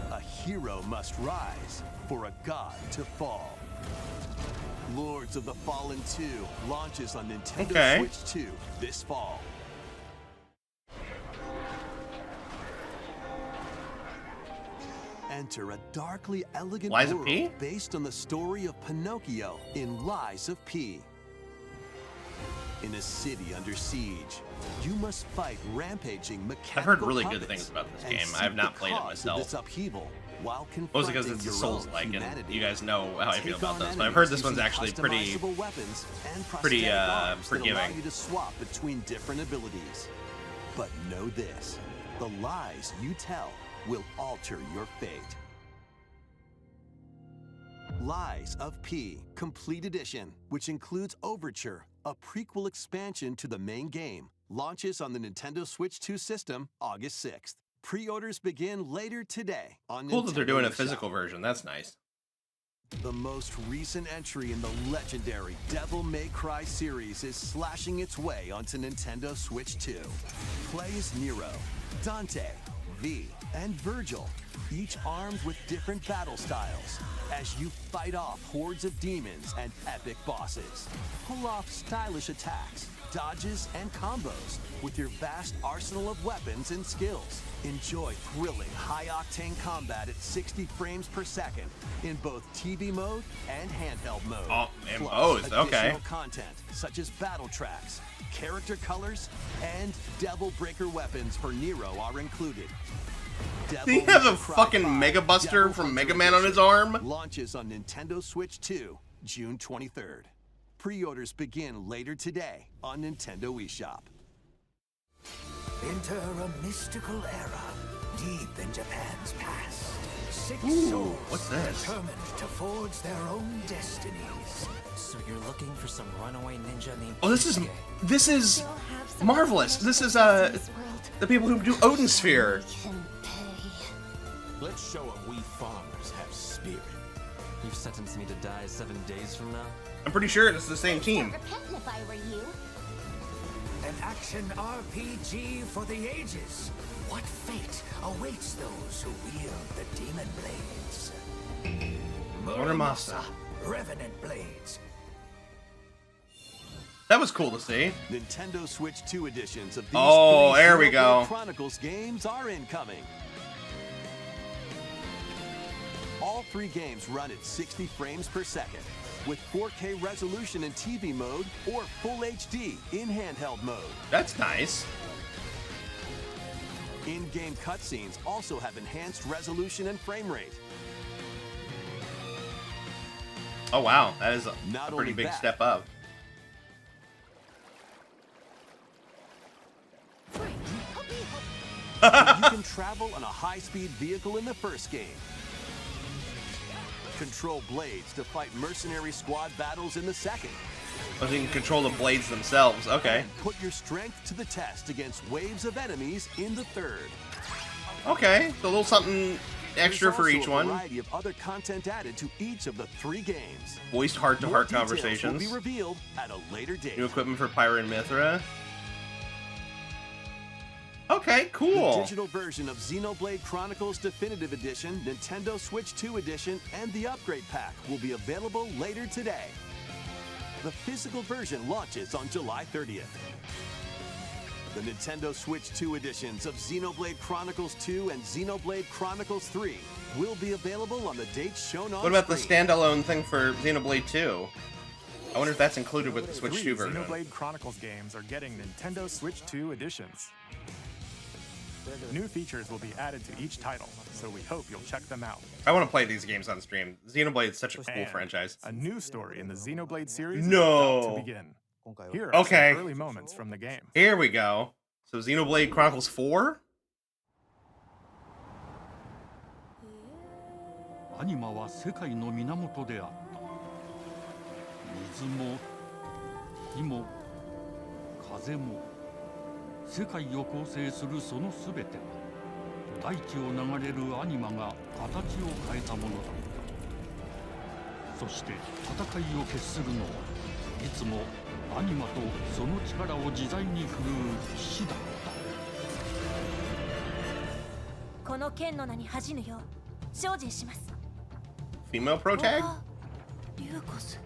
A hero must rise for a god to fall. Lords of the Fallen 2 launches on Nintendo Switch 2 this fall. Enter a darkly elegant Lies of world P? based on the story of Pinocchio in Lies of P. In a city under siege, you must fight rampaging mechanical I've heard really good puppets things about this and game. seek I have not the played it cause of myself. This upheaval while Mostly confronting because it's a your Souls own like, and humanity. you guys know how I feel Take about on those. But I've heard this enemies one's using actually pretty customizable weapons and pretty, prosthetic arms that allow forgiving. you to swap between different abilities. But know this: the lies you tell will alter your fate. Lies of P Complete Edition, which includes Overture, a prequel expansion to the main game, launches on the Nintendo Switch 2 system August 6th. Pre-orders begin later today on cool that they're doing a eShop. physical version. That's nice. The most recent entry in the legendary Devil May Cry series is slashing its way onto Nintendo Switch 2. Play as Nero, Dante, V, and Virgil, each armed with different battle styles, as you fight off hordes of demons and epic bosses. Pull off stylish attacks, dodges, and combos with your vast arsenal of weapons and skills. Enjoy thrilling, high-octane combat at 60 frames per second in both TV mode and handheld mode. Oh, in Plus, both, okay. additional content such as battle tracks, character colors, and Devil Breaker weapons for Nero are included. He has a fucking Mega Buster from Mega Man on his arm. Launches on Nintendo Switch 2, June 23rd. Pre-orders begin later today on Nintendo eShop. Enter a mystical era deep in Japan's past. Six Ooh, souls what's this? determined to forge their own destinies. So you're looking for some runaway ninja named Oh, this is Still have some marvelous. This is this world. the people who do Odin Sphere. Can pay. Let's show 'em we farmers have spirit. You've sentenced me to die 7 days from now? I'm pretty sure it's the same team. Repentant if I were you. An action RPG for the ages. What fate awaits those who wield the demon blades? Muramasa. Revenant blades. That was cool to see. Nintendo Switch 2 editions of these Oh, three there we Xenoblade go. Chronicles games are incoming. All 3 games run at 60 frames per second, with 4K resolution in TV mode or Full HD in handheld mode. That's nice. In-game cutscenes also have enhanced resolution and frame rate. Oh wow, that is a Not pretty only big that, step up. you can travel on a high-speed vehicle in the first game. Control blades to fight mercenary squad battles in the second. Oh, so you can control the blades themselves. Okay. And put your strength to the test against waves of enemies in the third. Okay, so a little something extra There's for also each a one. variety of other content added to each of the 3 games. Voiced heart-to-heart More details conversations. will be revealed at a later date. New equipment for Pyra and Mithra. Okay, The cool. digital version of Xenoblade Chronicles Definitive Edition, Nintendo Switch 2 Edition, and the Upgrade Pack will be available later today. The physical version launches on July 30th. The Nintendo Switch 2 editions of Xenoblade Chronicles 2 and Xenoblade Chronicles 3 will be available on the dates shown on What about the screen. standalone thing for Xenoblade 2? I wonder if that's included with the Switch 3 2 version. Xenoblade Chronicles games are getting Nintendo Switch 2 editions. New features will be added to each title, so we hope you'll check them out. I want to play these games on stream. Xenoblade is such a cool And franchise. A new story in the Xenoblade series No. is about to begin. Here are Okay. some early moments from the game. Here we go. So Xenoblade Chronicles 4? アニマは世界の源であった。水も火も風も世界を構成するそのすべては大地を流れるアニマが形を変えたものだった。そして戦いを決するのはいつもアニマとその力を自在に振るう騎士だった。この剣の名に恥じぬよう精進します。 Female pro tag? リューコス。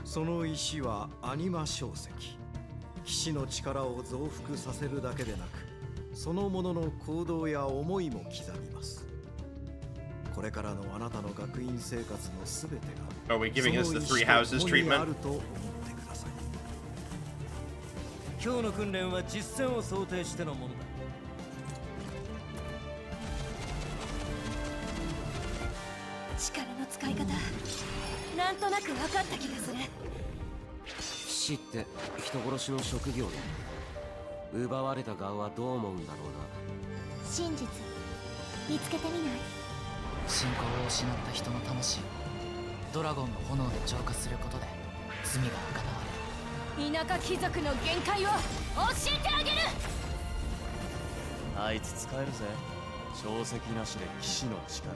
その石はアニマ小石。騎士の力を増幅させるだけでなく、そのものの行動や思いも刻みます。これからのあなたの学院生活のすべてが Are we giving us the three houses その石と共にあ treatment? ると思ってください。今日の訓練は実戦を想定してのものだ。力の使い方、なんとなく分かった気がする。騎士って人殺しの職業で奪われた側はどう思うんだろうな。真実見つけてみない？信仰を失った人の魂をドラゴンの炎で浄化することで罪が贖われる。田舎貴族の限界を教えてあげる。あいつ使えるぜ。小石なしで騎士の力。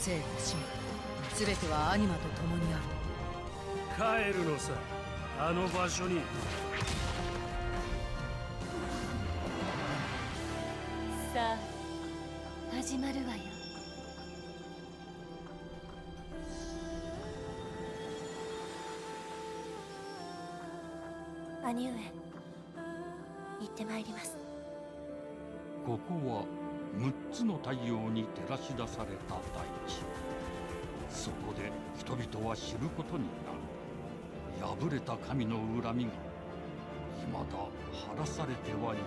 生と死も全てはアニマと共にある。帰るのさ、あの場所に。さあ始まるわよ。兄上、行ってまいります。ここは6つの太陽に照らし出された大地。そこで人々は知ることになる。破れた神の恨みが未だ晴らされてはいないこ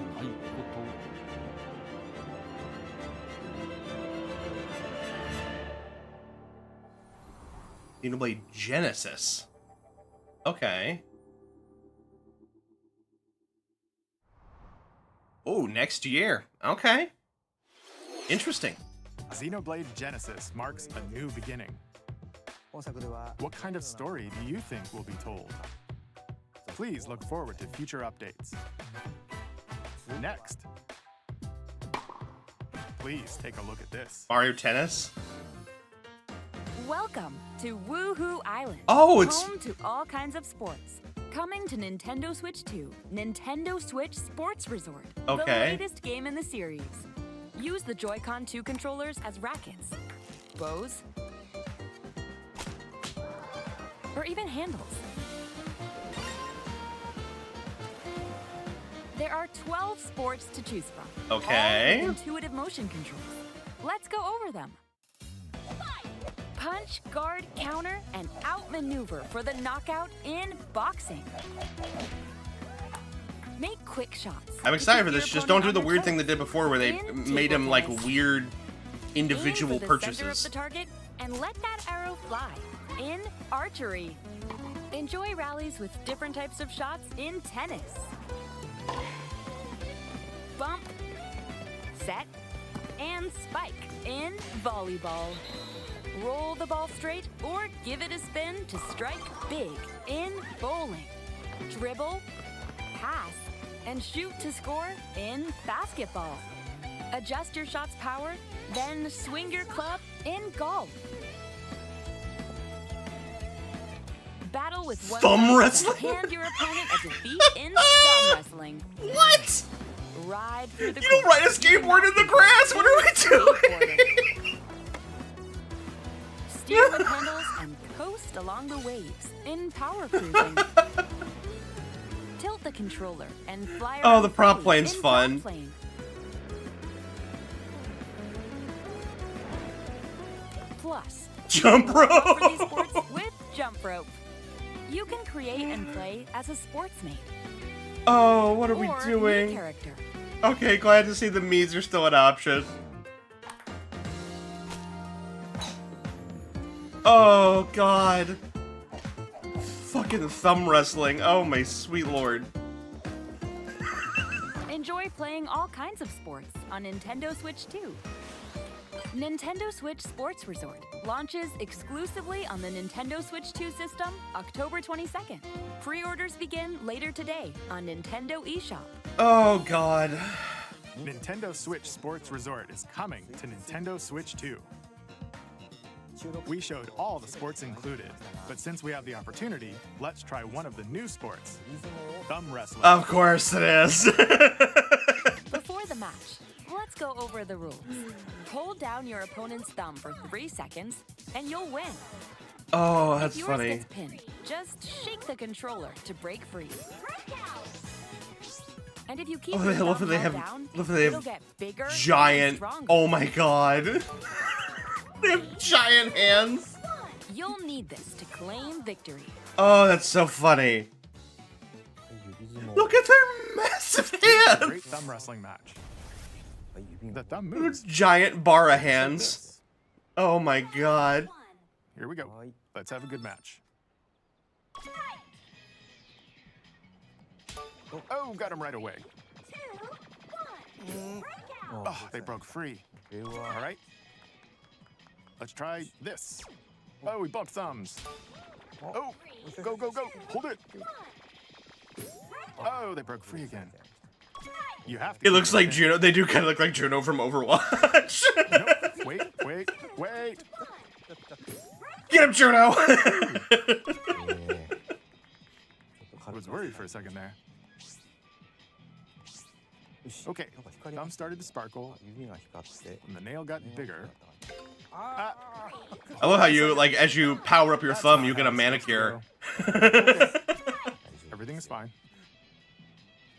と。Xenoblade Genesis. Okay. Oh, next year. Okay. Interesting. Xenoblade Genesis marks a new beginning. What kind of story do you think will be told? Please look forward to future updates. Next, please take a look at this. Mario Tennis. Welcome to Woohoo Island. Oh, it's home to all kinds of sports. Coming to Nintendo Switch 2, Nintendo Switch Sports Resort. Okay. The latest game in the series. Use the Joy-Con 2 controllers as rackets, bows, or even handles. There are 12 sports to choose from. Okay. All with intuitive motion controls. Let's go over them. Punch, guard, counter, and outmaneuver for the knockout in boxing. Make quick shots. I'm excited for this. Just don't do the weird thing they did before where they made him like weird individual Aim for the center of purchases. the target and let that arrow fly. In archery. Enjoy rallies with different types of shots in tennis. Bump, set, and spike in volleyball. Roll the ball straight or give it a spin to strike big in bowling. Dribble, pass, and shoot to score in basketball. Adjust your shot's power, then swing your club in golf. Battle with one Thumb hand wrestling? and hand your opponent a defeat in thumb wrestling. What? Ride through the You don't ride a skateboard in the grass. What are we doing? Steer with handles and coast along the waves in power cruising. Tilt the controller and fly Oh, around the prop freely plane's in fun. prop plane. Plus, Jump more rope. for these sports with jump rope. You can create and play as a sportsmate. Oh, what are we or doing? new character. Okay, glad to see the Miis are still an option. Oh, God. Fucking thumb wrestling. Oh, my sweet lord. Enjoy playing all kinds of sports on Nintendo Switch 2. Nintendo Switch Sports Resort launches exclusively on the Nintendo Switch 2 system October 22nd. Pre-orders begin later today on Nintendo eShop. Oh, God. Nintendo Switch Sports Resort is coming to Nintendo Switch 2. We showed all the sports included, but since we have the opportunity, let's try one of the new sports, thumb wrestling. Of course it is. Before the match, let's go over the rules. Hold down your opponent's thumb for 3 seconds, and you'll win. Oh, If that's yours funny. gets pinned, just shake the controller to break free. And if you keep Oh, your I love thumb that they held have, down, love that they it'll have get bigger and giant. stronger. Oh my God. They have giant hands. You'll need this to claim victory. Oh, that's so funny. Look at their massive hands. Great thumb wrestling match. The thumb moves. Giant Bara hands. Oh my God. Here we go. Let's have a good match. Oh, got him right away. Oh, they broke free. All right. Let's try this. Oh, we bumped thumbs. Oh, go, go, go. Hold it. Oh, they broke free again. You have to. It looks like Juno. They do kind of look like Juno from Overwatch. Nope. Wait. Get him, Juno. I was worried for a second there. Okay, thumb started to sparkle, and the nail got bigger. I love how you, like, as you power up your thumb, you get a manicure. Everything is fine.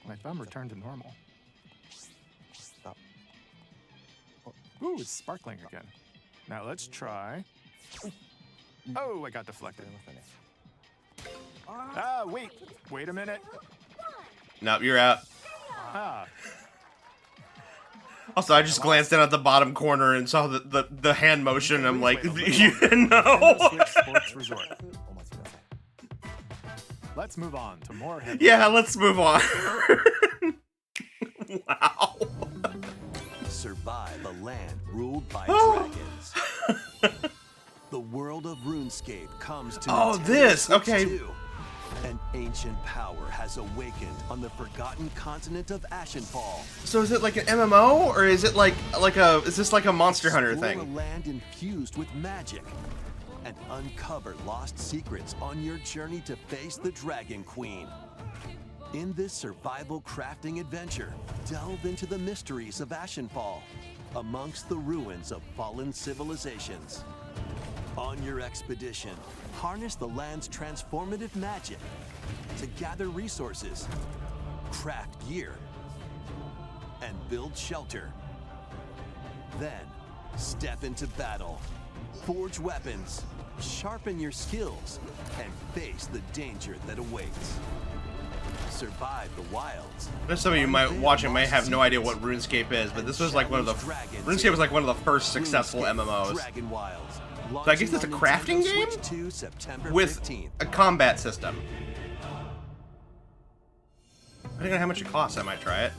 My thumb returned to normal. Ooh, it's sparkling again. Now let's try. Oh, I got deflected. Ah, wait a minute. Nope, you're out. Ah, Also, I just glanced down at the bottom corner and saw the hand motion, and I'm like, you know. Switch Sports Resort. Let's move on to more heavy. Yeah, let's move on. Wow. Survive a land ruled by Oh. dragons. The world of RuneScape comes to Oh, Nintendo this, Switch okay. 2. An ancient power has awakened on the forgotten continent of Ashenfall. So is it like an MMO, or is it is this like a Monster Hunter Explore thing? a land infused with magic and uncover lost secrets on your journey to face the Dragon Queen. In this survival crafting adventure, delve into the mysteries of Ashenfall amongst the ruins of fallen civilizations. On your expedition, harness the land's transformative magic to gather resources, craft gear, and build shelter. Then, Step into battle, forge weapons, sharpen your skills, and face the danger that awaits. Survive the wilds. There's some of you watching may have no idea what RuneScape is, but this was like one of the RuneScape was like one of the first successful MMOs. So I guess it's a crafting game with a combat system. Depending on how much it costs, I might try it.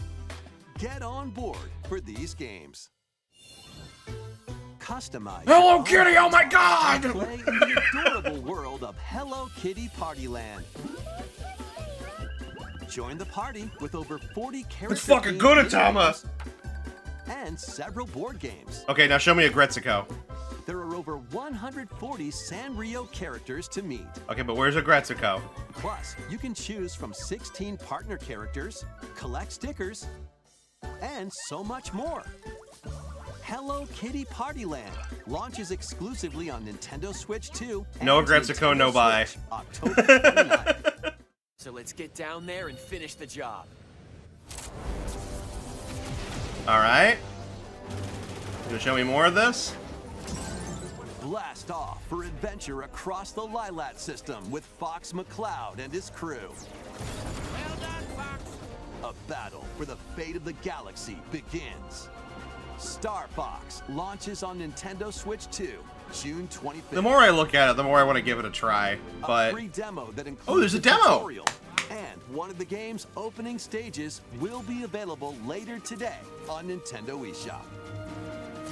Get on board for these games. Customize. Hello Kitty! Oh my God! Play in the adorable world of Hello Kitty Partyland. Join the party with over 40 characters. It's fucking good, Atama! And several board games. Okay, now show me a Gretzico. There are over 140 Sanrio characters to meet. Okay, but where's a Gretzico? Plus, you can choose from 16 partner characters, collect stickers, and so much more. Hello Kitty Partyland launches exclusively on Nintendo Switch 2. No Gretzico, no buy. October 29th. So let's get down there and finish the job. Alright. Gonna show me more of this? Blast off for adventure across the Lilat system with Fox McCloud and his crew. Well done, Fox. A battle for the fate of the galaxy begins. Star Fox launches on Nintendo Switch 2, June 25th. The more I look at it, the more I want to give it a try. But a free demo that includes oh, there's a demo. Tutorial. And one of the game's opening stages will be available later today on Nintendo eShop.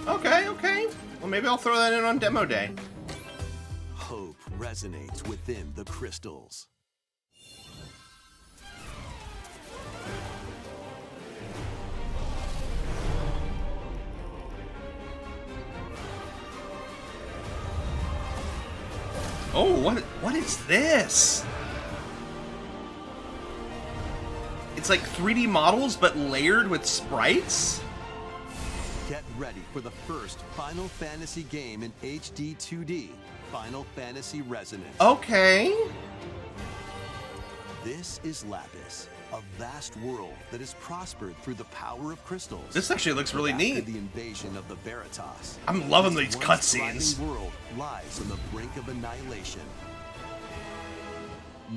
Okay, okay. Well, maybe I'll throw that in on demo day. Hope resonates within the crystals. Oh, what is this? It's like 3D models, but layered with sprites? Get ready for the first Final Fantasy game in HD 2D, Final Fantasy Resonance. Okay. This is Lapis, a vast world that has prospered through the power of crystals. This actually looks really After neat. the invasion of the Veritas. I'm loving this these once cutscenes. thriving world lies on the brink of annihilation.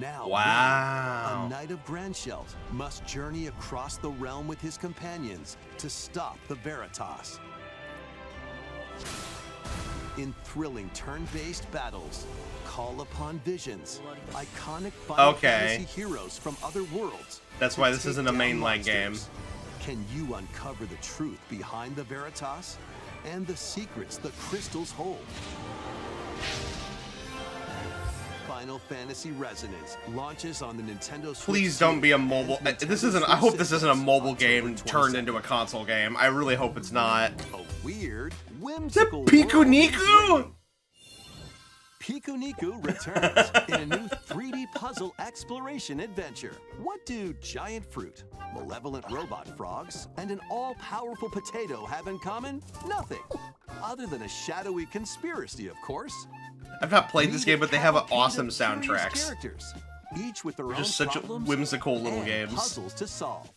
Now, wow. Wayne, a knight of Grandshelt, must journey across the realm with his companions to stop the Veritas. In thrilling turn-based battles, call upon visions, iconic Final Fantasy heroes from other worlds. That's why this isn't a mainline game. Can you uncover the truth behind the Veritas and the secrets the crystals hold? Final Fantasy Resonance launches on the Nintendo Switch. Please don't be a mobile. This isn't. I hope this isn't a mobile game turned into a console game. I really hope it's not. A weird, whimsical. Piku Niku! Piku Niku returns in a new 3D puzzle exploration adventure. What do giant fruit, malevolent robot frogs, and an all-powerful potato have in common? Nothing. Other than a shadowy conspiracy, of course. I've not played this game, but they have awesome soundtracks. Characters, each with their They're own just such problems whimsical little and games. puzzles to solve.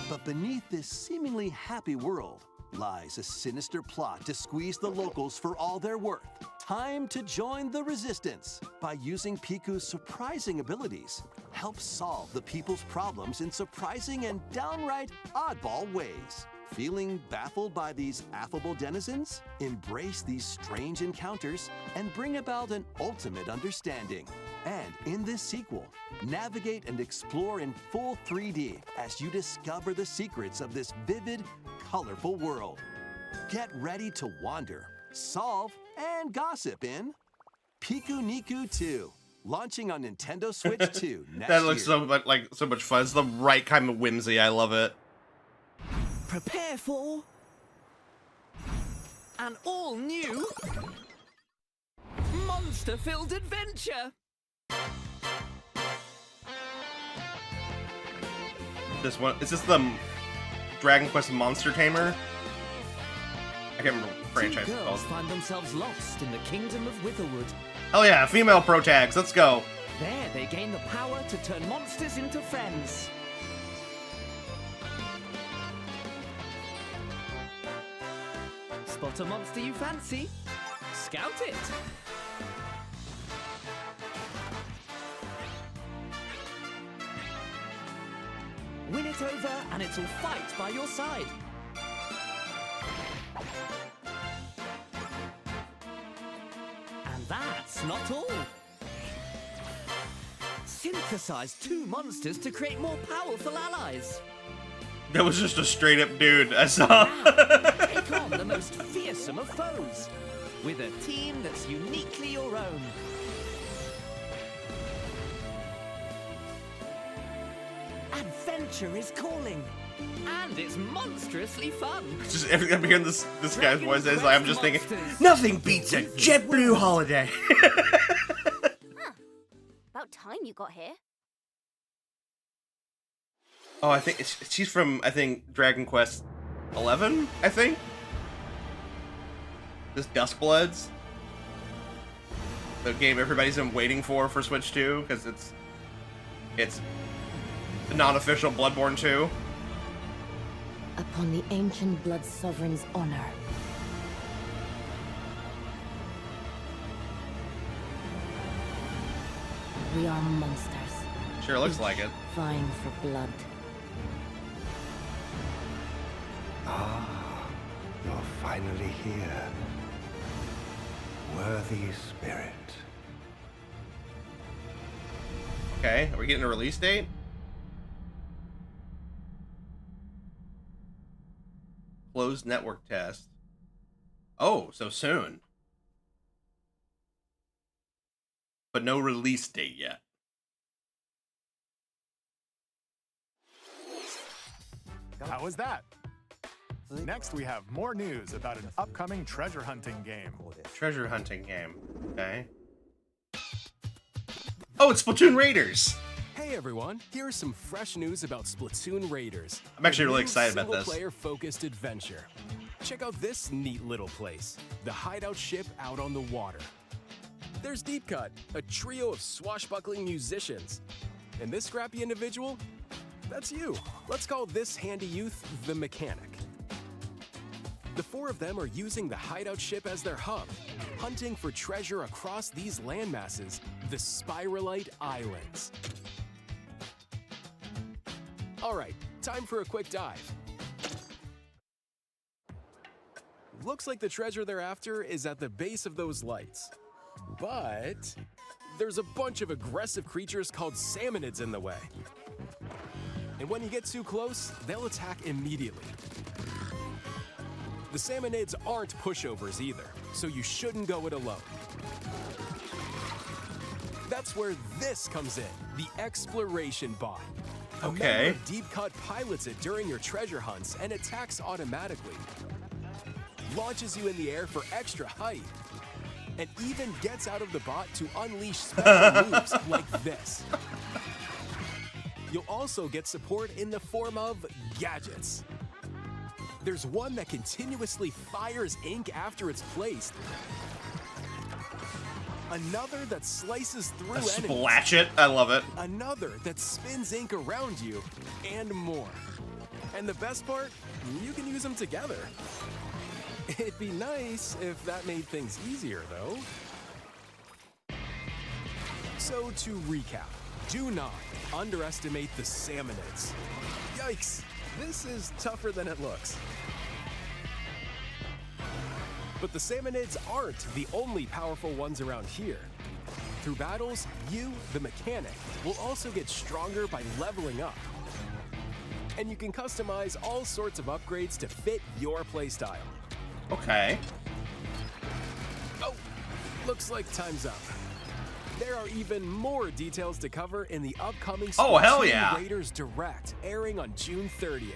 But beneath this seemingly happy world lies a sinister plot to squeeze the locals for all they're worth. Time to join the resistance by using Piku's surprising abilities. Help solve the people's problems in surprising and downright oddball ways. Feeling baffled by these affable denizens? Embrace these strange encounters and bring about an ultimate understanding. And in this sequel, navigate and explore in full 3D as you discover the secrets of this vivid, colorful world. Get ready to wander, solve, and gossip in Piku Niku 2, launching on Nintendo Switch 2 next That looks year. so much fun. It's the right kind of whimsy. I love it. Prepare for an all-new monster-filled adventure. This one is this the Dragon Quest Monster Tamer? I can't remember what the franchise Two is girls called. find themselves lost in the kingdom of Witherwood. Hell yeah, female pro tags. Let's go. There they gain the power to turn monsters into friends. Spot a monster you fancy? Scout it! Win it over and it'll fight by your side. And that's not all. Synthesize 2 monsters to create more powerful allies. That was just a straight up dude I saw. Take on the most fearsome of foes with a team that's uniquely your own. Adventure is calling, and it's monstrously fun. Just every time I'm hearing this guy's voice, I'm just thinking, nothing beats a JetBlue holiday. About time you got here. Oh, I think she's from Dragon Quest 11. I think this Duskbloods, the game everybody's been waiting for Switch 2 because it's the non-official Bloodborne 2. Upon the ancient blood sovereign's honor. We are monsters. Sure looks like it. Vying for blood. Ah, you're finally here. Worthy spirit. Okay, are we getting a release date? Closed network test. Oh, so soon. But no release date yet. How was that? Next, we have more news about an upcoming treasure hunting game. Treasure hunting game. Okay. Oh, it's Splatoon Raiders! Hey everyone, here's some fresh news about Splatoon Raiders. I'm actually really excited about this. Single-player-focused adventure. Check out this neat little place, the hideout ship out on the water. There's Deep Cut, a trio of swashbuckling musicians. And this scrappy individual? That's you. Let's call this handy youth the Mechanic. The 4 of them are using the hideout ship as their hub, hunting for treasure across these landmasses, the Spiralite Islands. Alright, time for a quick dive. Looks like the treasure they're after is at the base of those lights. But there's a bunch of aggressive creatures called salmonids in the way. And when you get too close, they'll attack immediately. The salmonids aren't pushovers either, so you shouldn't go it alone. That's where this comes in, the Exploration Bot. A member of Deep Cut pilots it during your treasure hunts and attacks automatically. Launches you in the air for extra height. And even gets out of the bot to unleash special moves like this. You'll also get support in the form of gadgets. There's one that continuously fires ink after it's placed. Another that slices through enemies. Splash it. I love it. Another that spins ink around you, and more. And the best part, you can use them together. It'd be nice if that made things easier, though. So to recap, do not underestimate the salmonids. Yikes, this is tougher than it looks. But the salmonids aren't the only powerful ones around here. Through battles, you, the Mechanic, will also get stronger by leveling up. And you can customize all sorts of upgrades to fit your playstyle. Okay. Oh, looks like time's up. There are even more details to cover in the upcoming Splatoon Raiders Direct, airing on June 30th.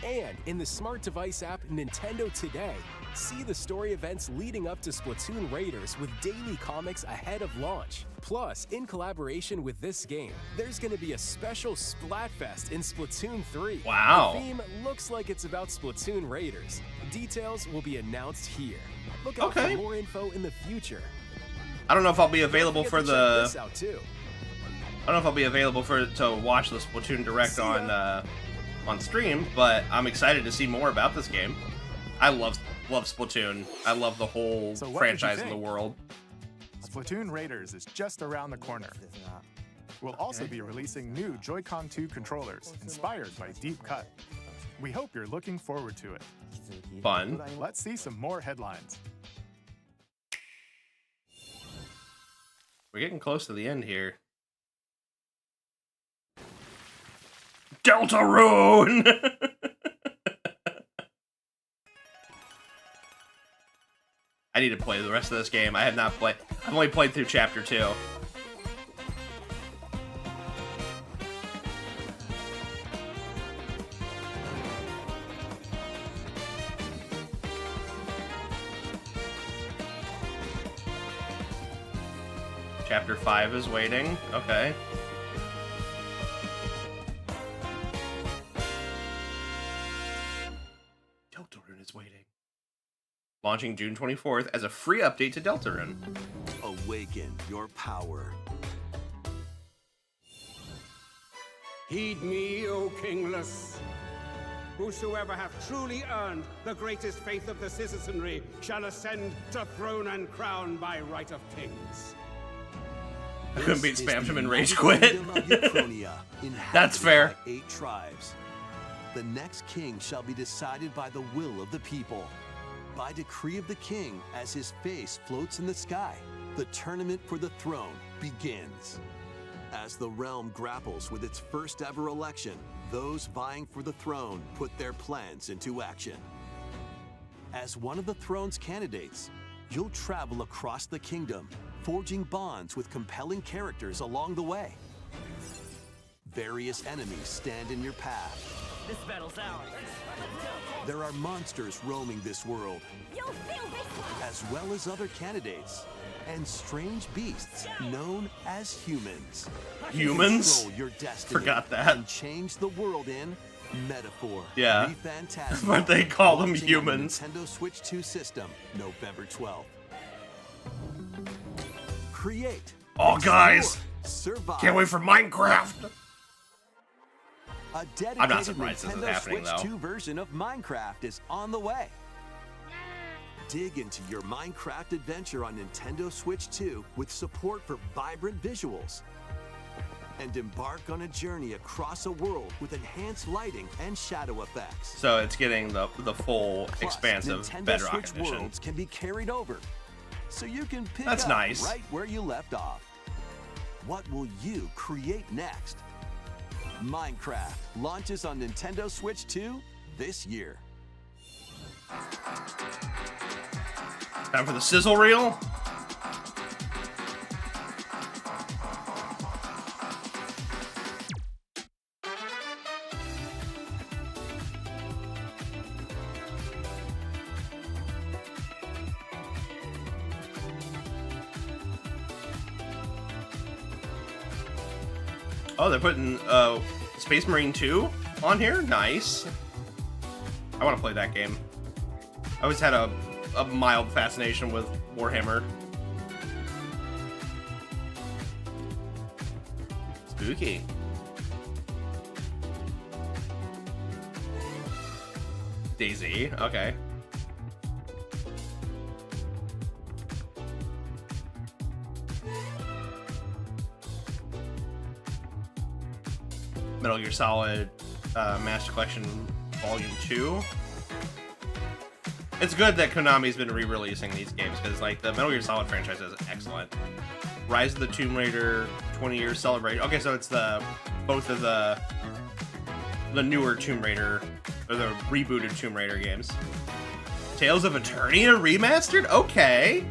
And in the smart device app Nintendo Today, see the story events leading up to Splatoon Raiders with daily comics ahead of launch. Plus, in collaboration with this game, there's going to be a special Splatfest in Splatoon 3. Wow. The theme looks like it's about Splatoon Raiders. Details will be announced here. Look out for more info in the future. I don't know if I'll be available for the. This out too. I don't know if I'll be available to watch the Splatoon Direct on stream, but I'm excited to see more about this game. I love Splatoon. I love the whole So what did you franchise in the think? world. Splatoon Raiders is just around the corner. We'll also be releasing new Joy-Con 2 controllers inspired by Deep Cut. We hope you're looking forward to it. Fun. Let's see some more headlines. We're getting close to the end here. Deltarune! I need to play the rest of this game. I have not played. I've only played through Chapter 2. Chapter 5 is waiting. Okay. Deltarune is waiting. Launching June 24th as a free update to Deltarune. Awaken your power. Heed me, O kingless. Whosoever hath truly earned the greatest faith of the citizenry shall ascend to throne and crown by right of kings. I couldn't beat This is Spamton the and rage United quit. Kingdom of Uchronia, That's inhabited fair. by 8 tribes. The next king shall be decided by the will of the people. By decree of the king, as his face floats in the sky, the tournament for the throne begins. As the realm grapples with its first ever election, those vying for the throne put their plans into action. As one of the throne's candidates, you'll travel across the kingdom, forging bonds with compelling characters along the way. Various enemies stand in your path. This battle's ours. There are monsters roaming this world, as well as other candidates, and strange beasts known as humans. Humans? Control your destiny Forgot that. and change the world in metaphor. Yeah. Re-Phantasma, But they call them launching on the humans. Nintendo Switch 2 system, November 12th. Create. Oh, guys. explore, Survive. Can't wait for Minecraft. A dedicated I'm not surprised this is Nintendo happening, Switch though. 2 version of Minecraft is on the way. Dig into your Minecraft adventure on Nintendo Switch 2 with support for vibrant visuals. And embark on a journey across a world with enhanced lighting and shadow effects. So it's getting the full Plus, expansive Nintendo Bedrock Switch edition. worlds can be carried over, so you can pick That's up nice. right where you left off. What will you create next? Minecraft launches on Nintendo Switch 2 this year. Time for the sizzle reel. Oh, they're putting Space Marine 2 on here? Nice. I want to play that game. I always had a mild fascination with Warhammer. Spooky. DayZ, okay. Metal Gear Solid Master Collection Volume 2. It's good that Konami's been re-releasing these games because, like, the Metal Gear Solid franchise is excellent. Rise of the Tomb Raider 20-year celebration. Okay, so it's both of the newer Tomb Raider or the rebooted Tomb Raider games. Tales of Eternia remastered. Okay,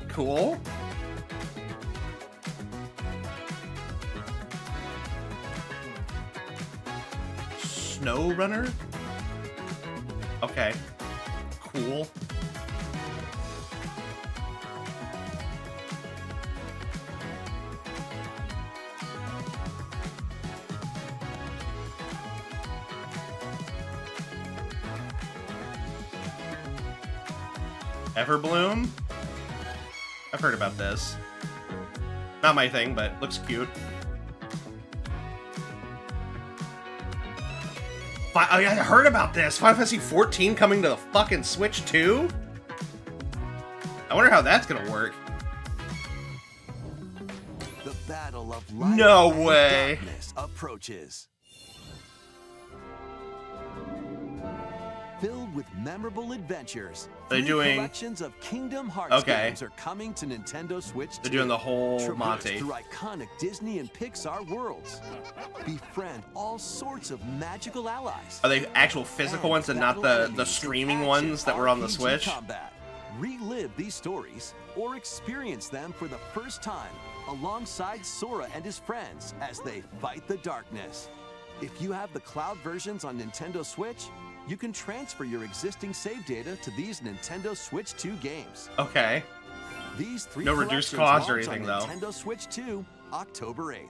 cool. Snow Runner. Okay. Cool. Everbloom? I've heard about this. Not my thing, but looks cute. Oh yeah, I heard about this. Final Fantasy 14 coming to the fucking Switch too? I wonder how that's gonna work. The battle of light No and way. darkness approaches. Filled with memorable adventures, They're 3 doing- collections of Kingdom Hearts Okay. games are coming to Nintendo Switch 2. They're doing the whole Traverse Monty. through iconic Disney and Pixar worlds. Befriend all sorts of magical allies. Are they actual physical ones and not the streaming ones that were on the RPG Switch? Combat. Relive these stories or experience them for the first time alongside Sora and his friends as they fight the darkness. If you have the cloud versions on Nintendo Switch, you can transfer your existing save data to these Nintendo Switch 2 games. Okay. These 3 No reduced collections cost or launch anything, on though. Nintendo Switch 2, October 8th.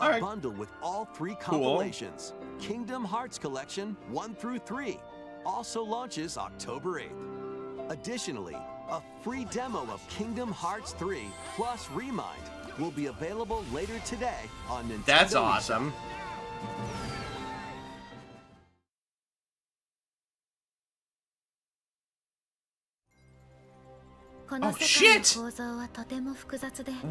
All right. Bundle with all 3 compilations. Kingdom Hearts Collection 1 through 3 also launches October 8th. Additionally, a free demo of Kingdom Hearts 3 plus Remind will be available later today on Nintendo. That's awesome. Oh shit!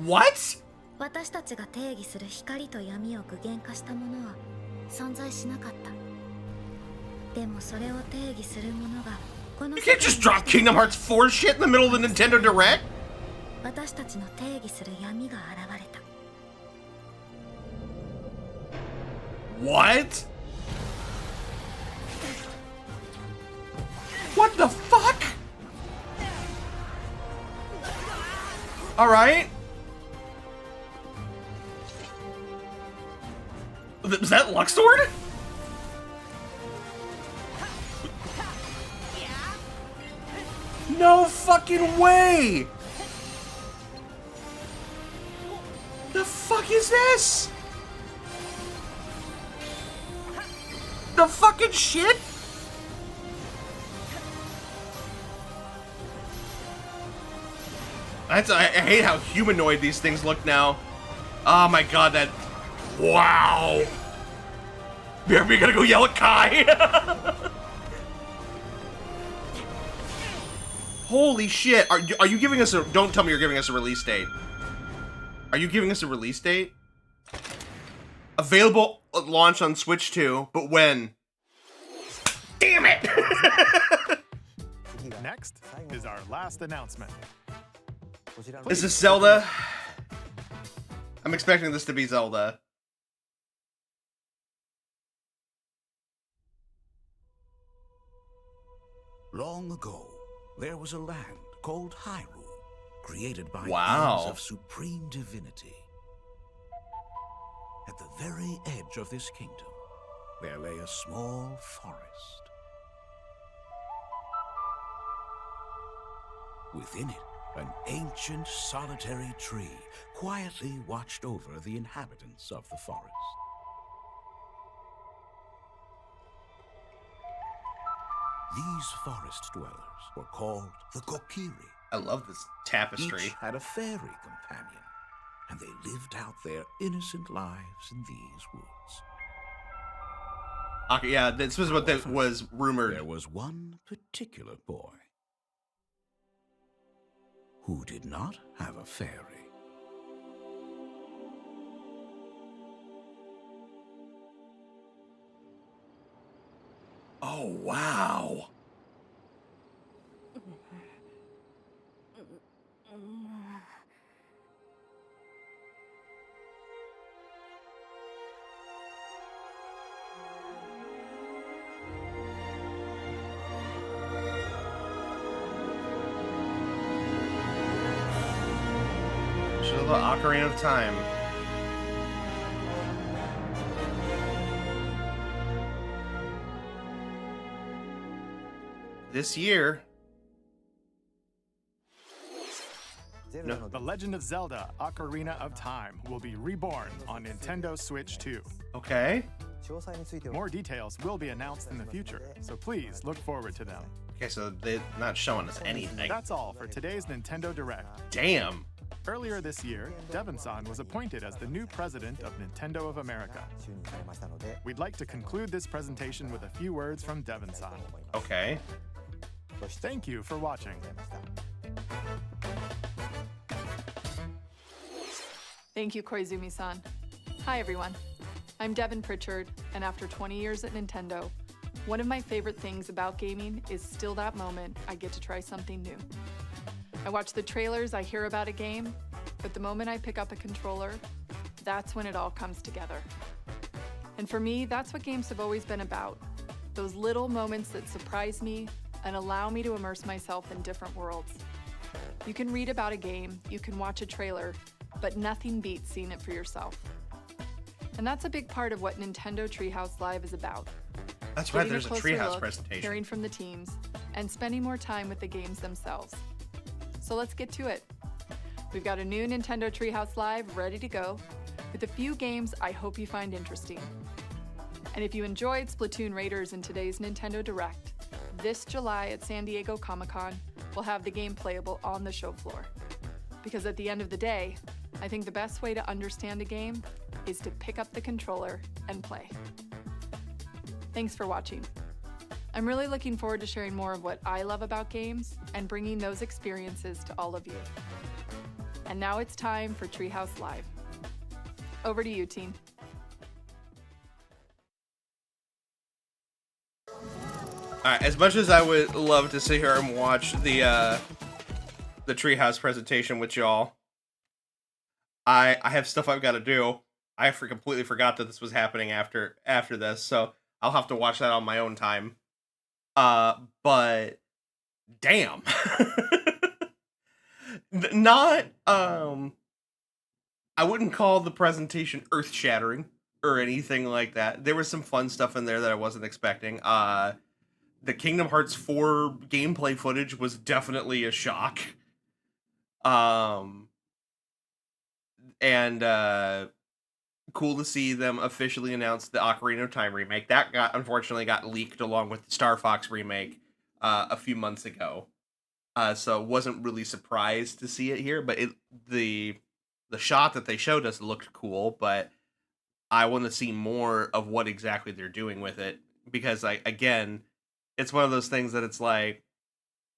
What? 私たちが定義する光と闇を具現化したものは存在しなかった。でもそれを定義するものがこの You can't just drop Kingdom Hearts 4 shit in the middle of the Nintendo Direct? 私たちの定義する闇が現れた。 What? What the fuck? Alright. Was that Luxord? No fucking way! The fuck is this? The fucking shit? I hate how humanoid these things look now. Oh my god, that... Wow! We're gonna go yell at Kai! Holy shit! Are you giving us a... Don't tell me you're giving us a release date. Are you giving us a release date? Available at launch on Switch 2, but when? Damn it! Next is our last announcement. Is this Zelda? I'm expecting this to be Zelda. Long ago, there was a land called Hyrule, created by Wow. beings of supreme divinity. At the very edge of this kingdom, there lay a small forest. Within it, an ancient solitary tree quietly watched over the inhabitants of the forest. These forest dwellers were called the Kokiri. I love this tapestry. Each had a fairy companion, and they lived out their innocent lives in these woods. Okay, yeah, this was what that was rumored. There was one particular boy who did not have a fairy. Oh, wow. Show the Ocarina of Time. This year. No. The Legend of Zelda: Ocarina of Time will be reborn on Nintendo Switch 2. Okay. More details will be announced in the future, so please look forward to them. Okay, so they're not showing us anything. That's all for today's Nintendo Direct. Damn. Earlier this year, Devon-san was appointed as the new president of Nintendo of America. We'd like to conclude this presentation with a few words from Devon-san. Okay. Thank you for watching. Thank you, Koizumi-san. Hi, everyone. I'm Devon Pritchard, and after 20 years at Nintendo, one of my favorite things about gaming is still that moment I get to try something new. I watch the trailers, I hear about a game, but the moment I pick up a controller, that's when it all comes together. And for me, that's what games have always been about. Those little moments that surprise me and allow me to immerse myself in different worlds. You can read about a game, you can watch a trailer, but nothing beats seeing it for yourself. And that's a big part of what Nintendo Treehouse Live is about. That's right, Getting there's a closer Treehouse look, presentation. Hearing from the teams, and spending more time with the games themselves. So let's get to it. We've got a new Nintendo Treehouse Live ready to go, with a few games I hope you find interesting. And if you enjoyed Splatoon Raiders in today's Nintendo Direct, this July at San Diego Comic-Con, we'll have the game playable on the show floor. Because at the end of the day, I think the best way to understand a game is to pick up the controller and play. Thanks for watching. I'm really looking forward to sharing more of what I love about games and bringing those experiences to all of you. And now it's time for Treehouse Live. Over to you, team. Alright, as much as I would love to sit here and watch the Treehouse presentation with y'all, I have stuff I've got to do. I completely forgot that this was happening after this, so I'll have to watch that on my own time. But damn. Not I wouldn't call the presentation earth-shattering or anything like that. There was some fun stuff in there that I wasn't expecting. The Kingdom Hearts 4 gameplay footage was definitely a shock. And cool to see them officially announce the Ocarina of Time remake. That unfortunately got leaked along with the Star Fox remake a few months ago. So wasn't really surprised to see it here, but the shot that they showed us looked cool, but I want to see more of what exactly they're doing with it, because again, it's one of those things that it's like,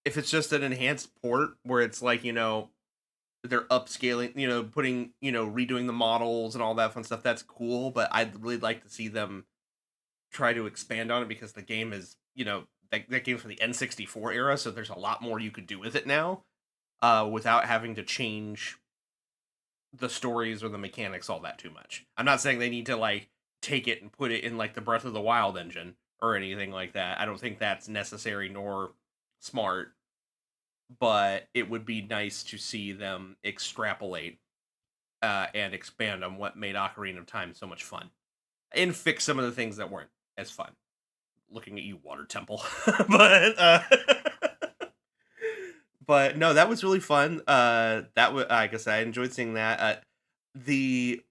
if it's just an enhanced port where it's like, they're upscaling, putting, redoing the models and all that fun stuff, that's cool, but I'd really like to see them try to expand on it, because the game is, that game's from the N64 era, so there's a lot more you could do with it now, without having to change the stories or the mechanics all that too much. I'm not saying they need to, take it and put it in, the Breath of the Wild engine or anything like that. I don't think that's necessary nor smart. But it would be nice to see them extrapolate and expand on what made Ocarina of Time so much fun, and fix some of the things that weren't as fun. Looking at you, Water Temple. But no, that was really fun. I guess I enjoyed seeing that. The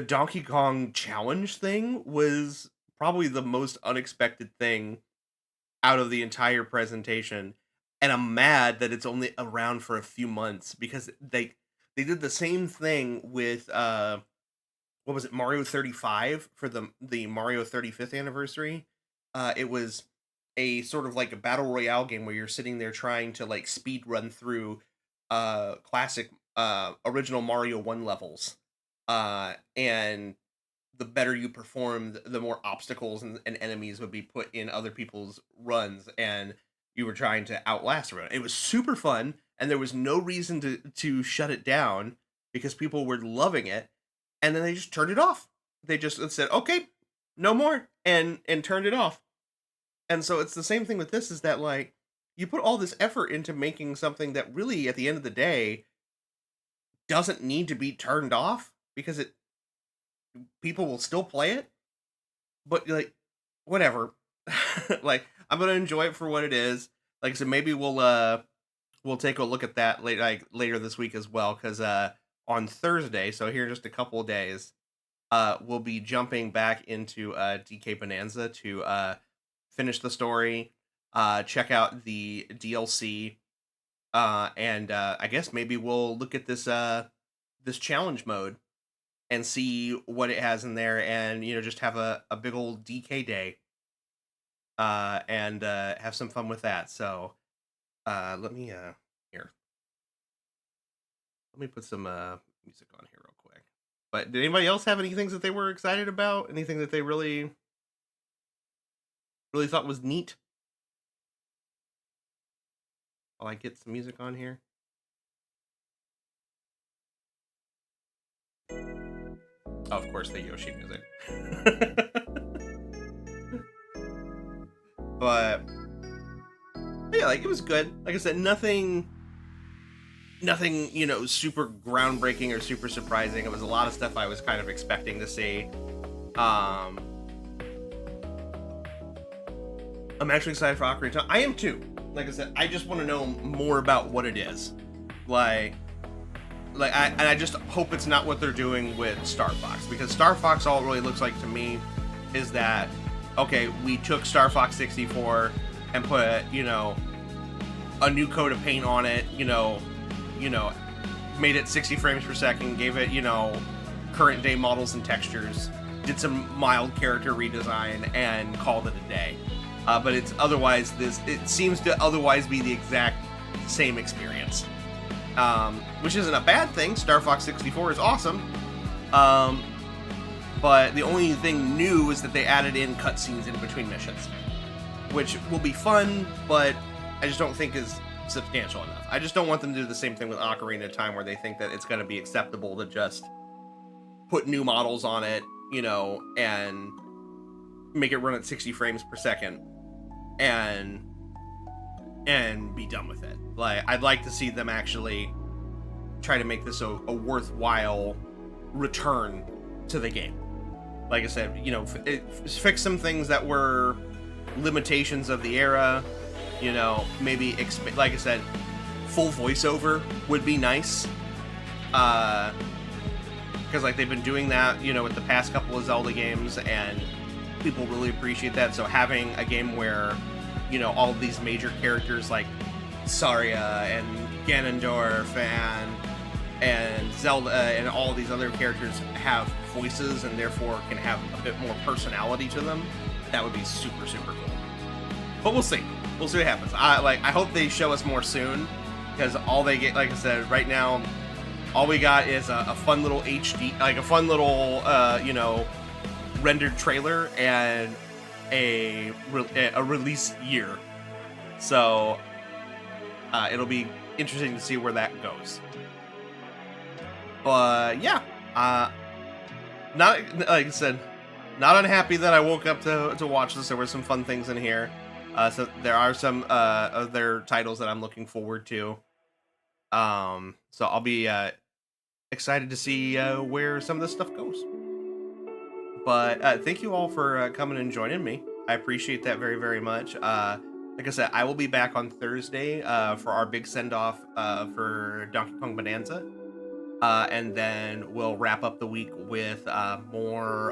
Donkey Kong challenge thing was probably the most unexpected thing out of the entire presentation. And I'm mad that it's only around for a few months, because they did the same thing with what was it, Mario 35 for the Mario 35th anniversary. It was a sort of like a battle royale game where you're sitting there trying to speed run through classic original Mario 1 levels. And the better you performed, the more obstacles and enemies would be put in other people's runs, and you were trying to outlast everyone. It was super fun, and there was no reason to shut it down, because people were loving it, and then they just turned it off. They just said, okay, no more, and turned it off. And so it's the same thing with this, is that, you put all this effort into making something that really, at the end of the day, doesn't need to be turned off, because people will still play it, but, whatever. I'm gonna enjoy it for what it is. Like I said, maybe we'll take a look at that later this week as well, because on Thursday, so here in just a couple of days, we'll be jumping back into DK Bonanza to finish the story, check out the DLC And I guess maybe we'll look at this this challenge mode and see what it has in there, and just have a big old DK day, and have some fun with that. So let me put some music on here real quick. But did anybody else have any things that they were excited about? Anything that they really thought was neat? While I get some music on here. Oh, of course, the Yoshi music. But yeah, like, it was good. Like I said, nothing, super groundbreaking or super surprising. It was a lot of stuff I was kind of expecting to see. I'm actually excited for Ocarina of Time. I am too. Like I said, I just want to know more about what it is. I just hope it's not what they're doing with Star Fox, because Star Fox, all it really looks like to me is that, okay, we took Star Fox 64 and put, a new coat of paint on it, made it 60 frames per second, gave it, current day models and textures, did some mild character redesign, and called it a day. But it seems to otherwise be the exact same experience. Which isn't a bad thing. Star Fox 64 is awesome. But the only thing new is that they added in cutscenes in between missions, which will be fun, but I just don't think is substantial enough. I just don't want them to do the same thing with Ocarina of Time, where they think that it's going to be acceptable to just put new models on it, and make it run at 60 frames per second and be done with it. Like, I'd like to see them actually try to make this a worthwhile return to the game. Like I said, fix some things that were limitations of the era. Maybe like I said, full voiceover would be nice. Because they've been doing that, with the past couple of Zelda games, and people really appreciate that. So having a game where, all of these major characters like Saria and Ganondorf and Zelda and all of these other characters have voices and therefore can have a bit more personality to them, that would be super, super cool. But we'll see. We'll see what happens. I hope they show us more soon, because all they get, like I said, right now, all we got is a fun little HD, like a fun little, rendered trailer and a release year. So it'll be interesting to see where that goes. But yeah, not, like I said, not unhappy that I woke up to watch this. There were some fun things in here. So there are some other titles that I'm looking forward to. So I'll be excited to see where some of this stuff goes. But thank you all for coming and joining me. I appreciate that very, very much. Like I said, I will be back on Thursday for our big send-off for Donkey Kong Bonanza. And then we'll wrap up the week with more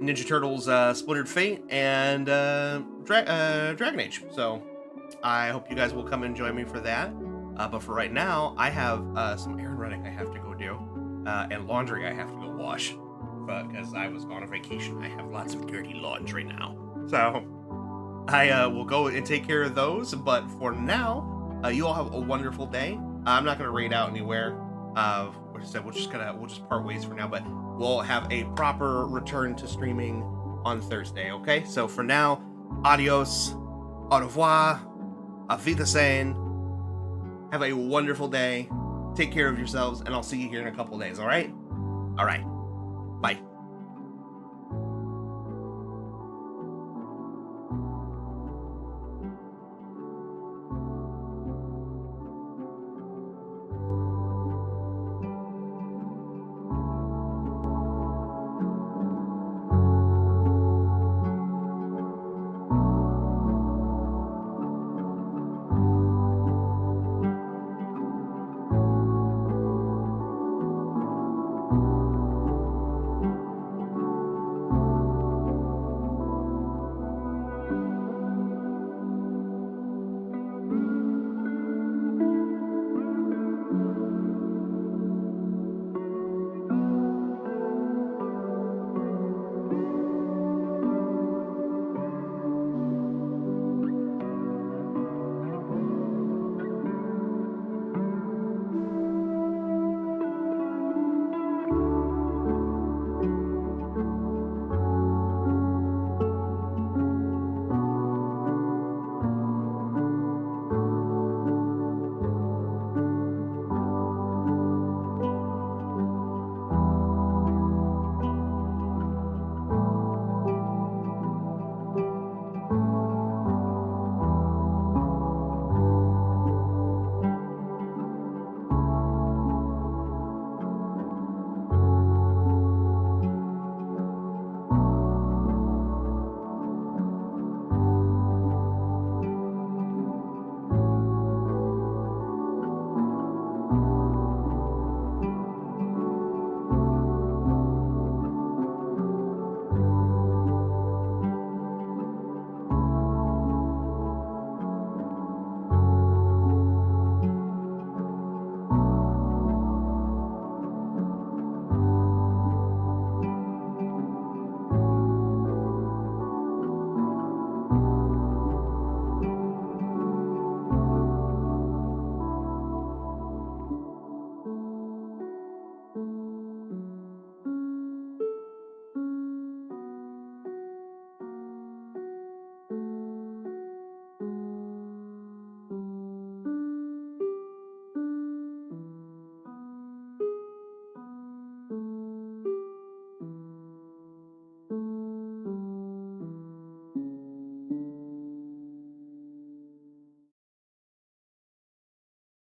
Ninja Turtles Splintered Fate and Dragon Age. So I hope you guys will come and join me for that. But for right now, I have some errand running I have to go do, and laundry I have to go wash. Because I was on a vacation, I have lots of dirty laundry now. So I will go and take care of those. But for now, you all have a wonderful day. I'm not going to raid out anywhere. Like I said, we'll just part ways for now. But we'll have a proper return to streaming on Thursday. Okay. So for now, adios, au revoir, auf Wiedersehen. Have a wonderful day. Take care of yourselves, and I'll see you here in a couple days. All right. All right. Bye.